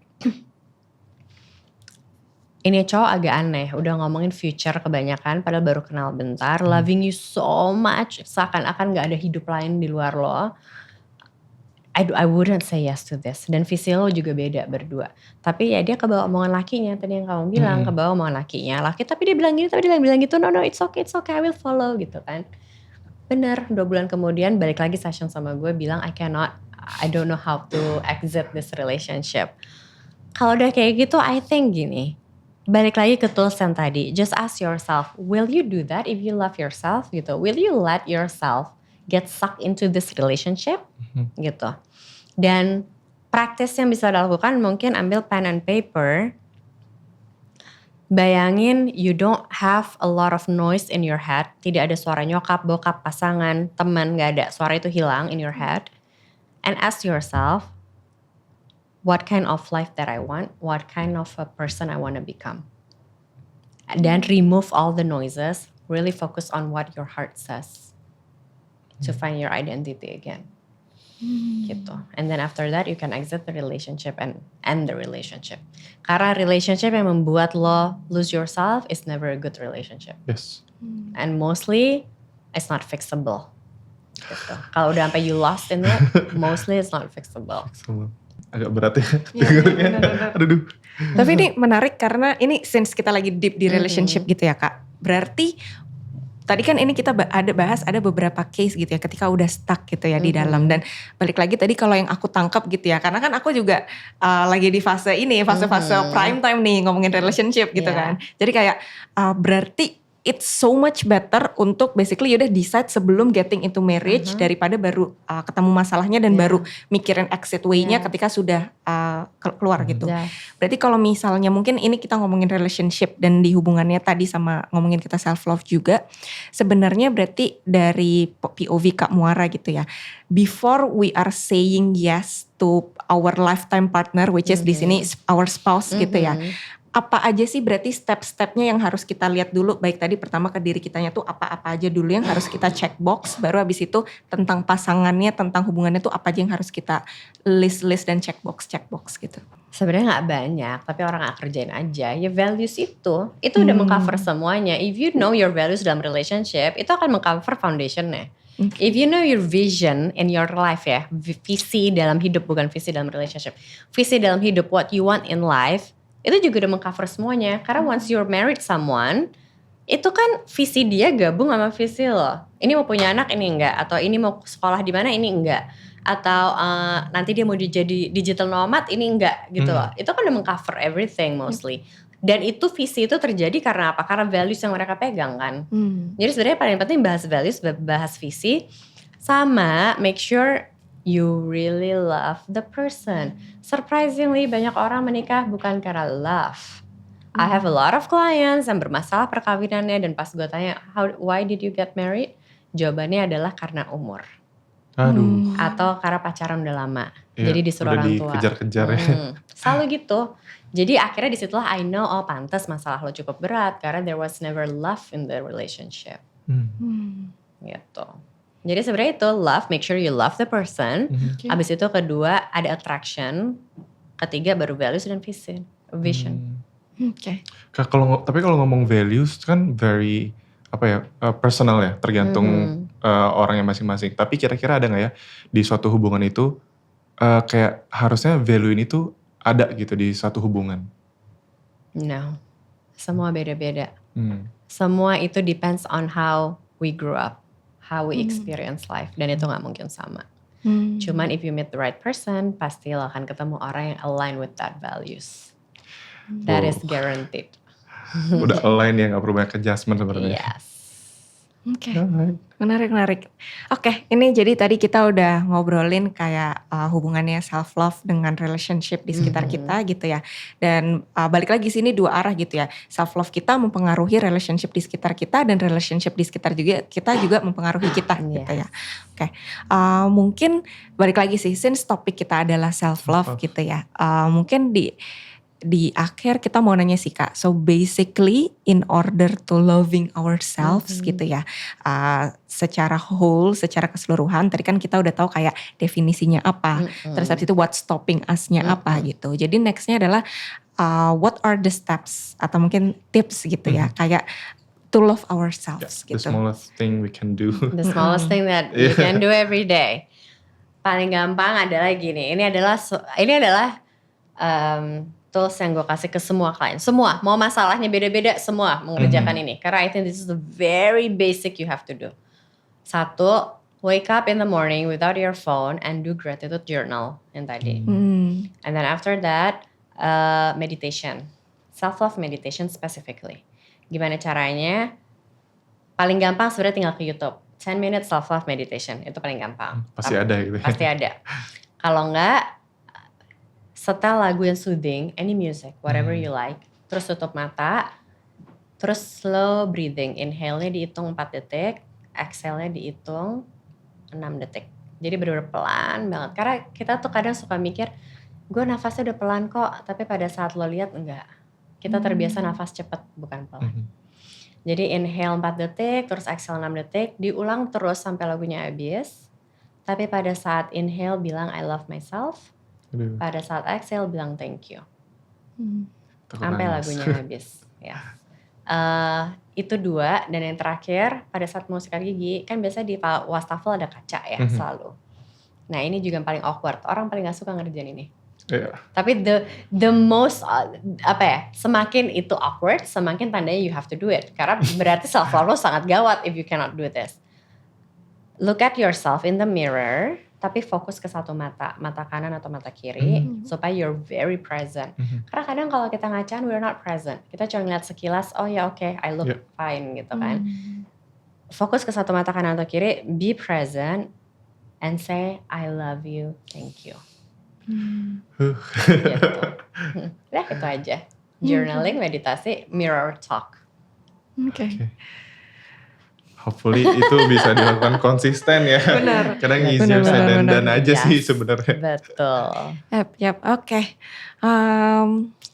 ini cowok agak aneh, udah ngomongin future kebanyakan padahal baru kenal bentar, loving you so much, seakan-akan gak ada hidup lain di luar lo. I wouldn't say yes to this. Dan visi lo juga beda berdua. Tapi ya dia kebawa omongan lakinya, tadi yang kamu bilang, kebawa omongan lakinya. Tapi dia bilang gini, tapi dia bilang gitu, no it's okay, I will follow gitu kan. Bener, 2 bulan kemudian balik lagi session sama gue, bilang I don't know how to exit this relationship. Kalau udah kayak gitu, I think gini, balik lagi ke tools yang tadi, just ask yourself, will you do that if you love yourself gitu? Will you let yourself get sucked into this relationship gitu? Dan praktis yang bisa dilakukan mungkin ambil pen and paper, bayangin you don't have a lot of noise in your head, tidak ada suara nyokap, bokap, pasangan, teman, gak ada, suara itu hilang in your head, and ask yourself, what kind of life that I want, what kind of a person I want to become. And then remove all the noises, really focus on what your heart says to find your identity again. Gitu. And then after that you can exit the relationship and end the relationship. Karena relationship yang membuat lo lose yourself is never a good relationship. Yes. And mostly it's not fixable. Gitu. Kalau udah sampai you lost in it, mostly it's not fixable. Agak berat ya. Aduh. Tapi ini menarik karena ini since kita lagi deep di relationship gitu ya Kak. Berarti tadi kan ini kita ada beberapa case gitu ya ketika udah stuck gitu ya di dalam. Dan balik lagi tadi kalau yang aku tangkap gitu ya, karena kan aku juga lagi di fase ini, fase-fase prime time nih ngomongin relationship gitu kan. Jadi kayak berarti it's so much better untuk basically yaudah decide sebelum getting into marriage daripada baru ketemu masalahnya dan baru mikirin exit way-nya ketika sudah keluar gitu. Berarti kalau misalnya mungkin ini kita ngomongin relationship dan di hubungannya tadi sama ngomongin kita self love juga, sebenarnya berarti dari POV Kak Muara gitu ya, before we are saying yes to our lifetime partner which is di sini our spouse gitu ya, apa aja sih berarti step-stepnya yang harus kita lihat dulu, baik tadi pertama ke diri kitanya tuh apa-apa aja dulu yang harus kita check box, baru habis itu tentang pasangannya, tentang hubungannya tuh apa aja yang harus kita list dan check box gitu. Sebenarnya nggak banyak, tapi orang nggak kerjain aja. Ya values itu udah mengcover semuanya. If you know your values dalam relationship, itu akan mengcover foundationnya. If you know your vision in your life ya, visi dalam hidup bukan visi dalam relationship. Visi dalam hidup, what you want in life, itu juga udah mengcover semuanya. Karena once you're married someone, itu kan visi dia gabung sama visi lo. Ini mau punya anak, ini enggak. Atau ini mau sekolah di mana, ini enggak. Atau nanti dia mau jadi digital nomad, ini enggak gitu loh. Itu kan udah mengcover everything mostly. Dan itu visi itu terjadi karena apa? Karena values yang mereka pegang kan. Jadi sebenarnya paling penting bahas values, bahas visi. Sama make sure you really love the person. Surprisingly banyak orang menikah bukan karena love. I have a lot of clients yang bermasalah perkawinannya dan pas gue tanya, why did you get married? Jawabannya adalah karena umur. Aduh. Atau karena pacaran udah lama. Ya, jadi disuruh orang tua. Dikejar-kejar ya. Selalu gitu. Jadi akhirnya disitulah I know, oh pantas masalah lo cukup berat. Karena there was never love in the relationship. Gitu. Jadi sebenarnya itu love, make sure you love the person. Abis itu kedua ada attraction. Ketiga baru values dan vision. Oke. Tapi kalau ngomong values kan very personal ya, tergantung orangnya masing-masing. Tapi kira-kira ada nggak ya di suatu hubungan itu kayak harusnya value ini tuh ada gitu di suatu hubungan? No, semua beda-beda. Semua itu depends on how we grew up, how we experience life, dan itu nggak mungkin sama. Cuman if you meet the right person, pasti lo akan ketemu orang yang align with that values. That is guaranteed. Udah align ya, nggak perlu banyak adjustment sebenarnya. Yes. Oke. Alright. Menarik. Oke, ini jadi tadi kita udah ngobrolin kayak hubungannya self love dengan relationship di sekitar kita gitu ya. Dan balik lagi sini dua arah gitu ya. Self love kita mempengaruhi relationship di sekitar kita dan relationship di sekitar kita juga mempengaruhi kita gitu ya. Oke. Mungkin balik lagi sih, since topik kita adalah self love gitu ya. Mungkin di akhir kita mau nanya sih Kak, so basically in order to loving ourselves gitu ya, secara whole, secara keseluruhan, tadi kan kita udah tahu kayak definisinya apa, terus habis itu what stopping us-nya apa gitu. Jadi nextnya adalah what are the steps atau mungkin tips gitu ya, kayak to love ourselves The gitu. smallest thing we can do. The smallest thing that you can do every day. Paling gampang adalah gini. Ini adalah tools yang gue kasih ke semua klien. Semua, mau masalahnya beda-beda, semua mengerjakan ini. Karena I think this is the very basic you have to do. 1, wake up in the morning without your phone and do gratitude journal yang tadi. And then after that, meditation. Self-love meditation specifically. Gimana caranya? Paling gampang sebenarnya tinggal ke YouTube. 10 minutes self-love meditation, itu paling gampang. Pasti ada gitu. Pasti ada. Kalau enggak, setel lagu yang soothing, any music, whatever you like. Terus tutup mata, terus slow breathing. Inhale-nya dihitung 4 detik, exhale-nya dihitung 6 detik. Jadi benar-benar pelan banget. Karena kita tuh kadang suka mikir, gue nafasnya udah pelan kok, tapi pada saat lo lihat enggak. Kita terbiasa nafas cepet, bukan pelan. Jadi inhale 4 detik, terus exhale 6 detik, diulang terus sampai lagunya habis. Tapi pada saat inhale bilang I love myself, pada saat exhale bilang thank you. Sampai lagunya habis. Ya. Itu 2, dan yang terakhir pada saat mau sikat gigi, kan biasa di wastafel ada kaca ya selalu. Nah ini juga yang paling awkward, orang paling gak suka ngerjain ini. Tapi the most semakin itu awkward, semakin tandanya you have to do it. Karena berarti self love lo sangat gawat if you cannot do this. Look at yourself in the mirror, tapi fokus ke satu mata kanan atau mata kiri, supaya you're very present. Karena kadang kalau kita ngacaan, we're not present. Kita cuma ngeliat sekilas, oh ya oke, I look fine gitu kan. Fokus ke satu mata kanan atau kiri, be present, and say I love you, thank you. Gitu. Ya itu aja. Journaling, meditasi, mirror talk. Oke. Hopefully itu bisa dilakukan konsisten ya. Benar. Kadang easier said than aja sih sebenarnya. Betul. Yap, oke.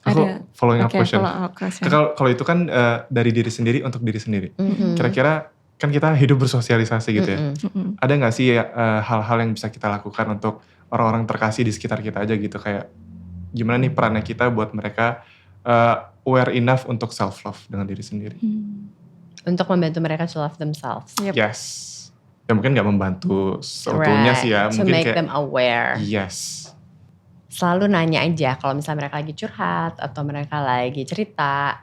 Aku following up Okay, question. Kalau itu kan dari diri sendiri untuk diri sendiri. Kira-kira kan kita hidup bersosialisasi gitu ya. Ada gak sih hal-hal yang bisa kita lakukan untuk orang-orang terkasih di sekitar kita aja gitu. Kayak gimana nih perannya kita buat mereka aware enough untuk self love dengan diri sendiri. Untuk membantu mereka to love themselves. Yes. Ya mungkin gak membantu seutuhnya sih ya. To Mungkin make kayak, them aware. Yes. Selalu nanya aja kalau misalnya mereka lagi curhat atau mereka lagi cerita.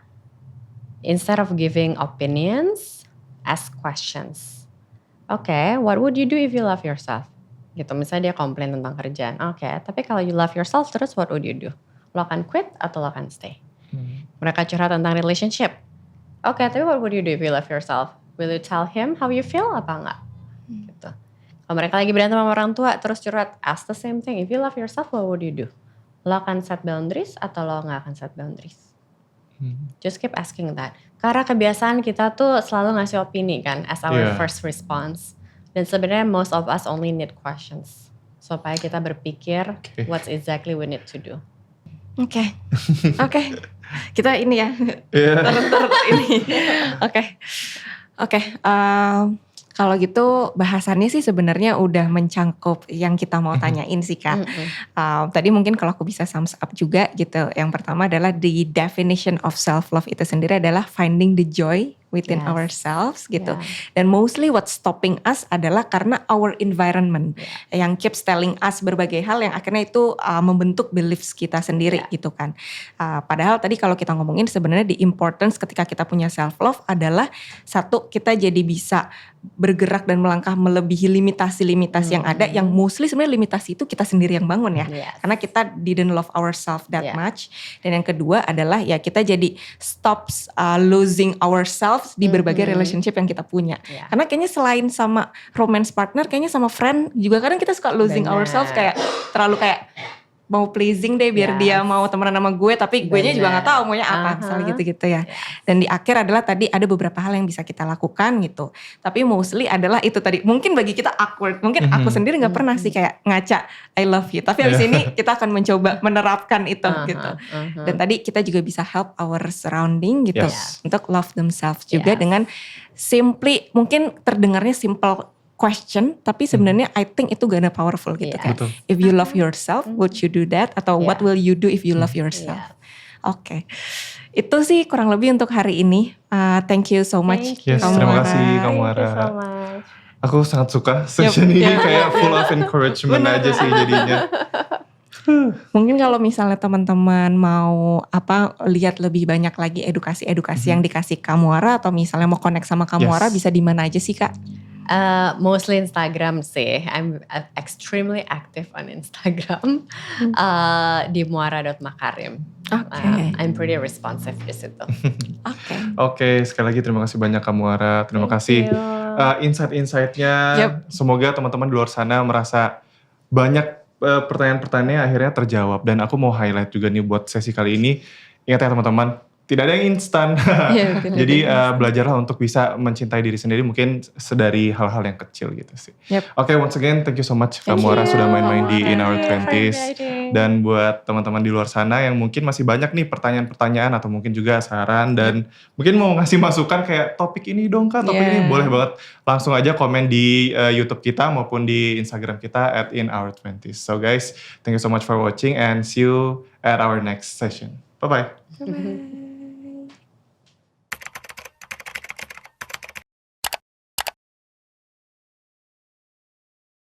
Instead of giving opinions, ask questions. Okay, what would you do if you love yourself? Gitu, misalnya dia komplain tentang kerjaan. Oke, tapi kalau you love yourself terus what would you do? Lo akan quit atau lo akan stay? Mereka curhat tentang relationship. Oke, tapi what would you do if you love yourself? Will you tell him how you feel apa enggak? Gitu. Kalau mereka lagi berantem sama orang tua terus curhat, ask the same thing. If you love yourself, what would you do? Lo akan set boundaries atau lo gak akan set boundaries? Just keep asking that. Karena kebiasaan kita tuh selalu ngasih opini kan as our first response. Dan sebenarnya most of us only need questions. Supaya kita berpikir what's exactly we need to do. Oke. Kita ini ya. Turut ini. Oke. Kalau gitu bahasannya sih sebenarnya udah mencangkup yang kita mau tanyain sih Kak. Tadi mungkin kalau aku bisa sums up juga gitu. Yang pertama adalah the definition of self love itu sendiri adalah finding the joy within ourselves gitu. Dan mostly what's stopping us adalah karena our environment yang keeps telling us berbagai hal yang akhirnya itu membentuk beliefs kita sendiri gitu kan. Padahal tadi kalau kita ngomongin sebenarnya the importance ketika kita punya self love adalah satu, kita jadi bisa bergerak dan melangkah melebihi limitasi-limitasi yang ada, yang mostly sebenarnya limitasi itu kita sendiri yang bangun ya. Karena kita didn't love ourselves that much. Dan yang kedua adalah ya kita jadi stops losing ourselves love di berbagai relationship yang kita punya. Yeah. Karena kayaknya selain sama romance partner, kayaknya sama friend juga kadang kita suka losing Benar. ourselves, kayak terlalu kayak mau pleasing deh biar dia mau temenan sama gue, tapi guenya juga nggak tahu maunya apa, misalnya gitu-gitu ya. Dan di akhir adalah tadi ada beberapa hal yang bisa kita lakukan gitu. Tapi mostly adalah itu tadi. Mungkin bagi kita awkward, mungkin aku sendiri nggak pernah sih kayak ngaca I love you. Tapi abis ini kita akan mencoba menerapkan itu gitu. Dan tadi kita juga bisa help our surrounding gitu untuk love themselves juga dengan simply, mungkin terdengarnya simple question, tapi sebenarnya I think itu gana powerful gitu kan. Betul. If you love yourself, would you do that? Atau what will you do if you love yourself? Oke. Itu sih kurang lebih untuk hari ini. Thank you so much. Yes, Kamu terima Mara. kasih Kamu Thank you Mara. so much. Aku sangat suka session ini, kayak full of encouragement aja sih jadinya. Mungkin kalau misalnya teman-teman mau lihat lebih banyak lagi edukasi-edukasi yang dikasih Kamuara, atau misalnya mau connect sama Kamuara, bisa di mana aja sih Kak? Mostly Instagram sih. I'm extremely active on Instagram. Di muara.makarim. I'm pretty responsive di situ. Oke, sekali lagi terima kasih banyak Kamuara. Terima kasih insight-insightnya. Semoga teman-teman di luar sana merasa banyak pertanyaan-pertanyaannya akhirnya terjawab. Dan aku mau highlight juga nih buat sesi kali ini. Ingat ya teman-teman, tidak ada yang instan. Jadi belajarlah untuk bisa mencintai diri sendiri, mungkin sedari hal-hal yang kecil gitu sih. Oke, once again thank you so much Kamuara sudah main-main di In Our 20s. Dan buat teman-teman di luar sana yang mungkin masih banyak nih pertanyaan-pertanyaan atau mungkin juga saran dan mungkin mau ngasih masukan kayak topik ini dong Kak, topik ini boleh banget langsung aja komen di YouTube kita maupun di Instagram kita @InOur20s. So guys, thank you so much for watching and see you at our next session. Bye-bye.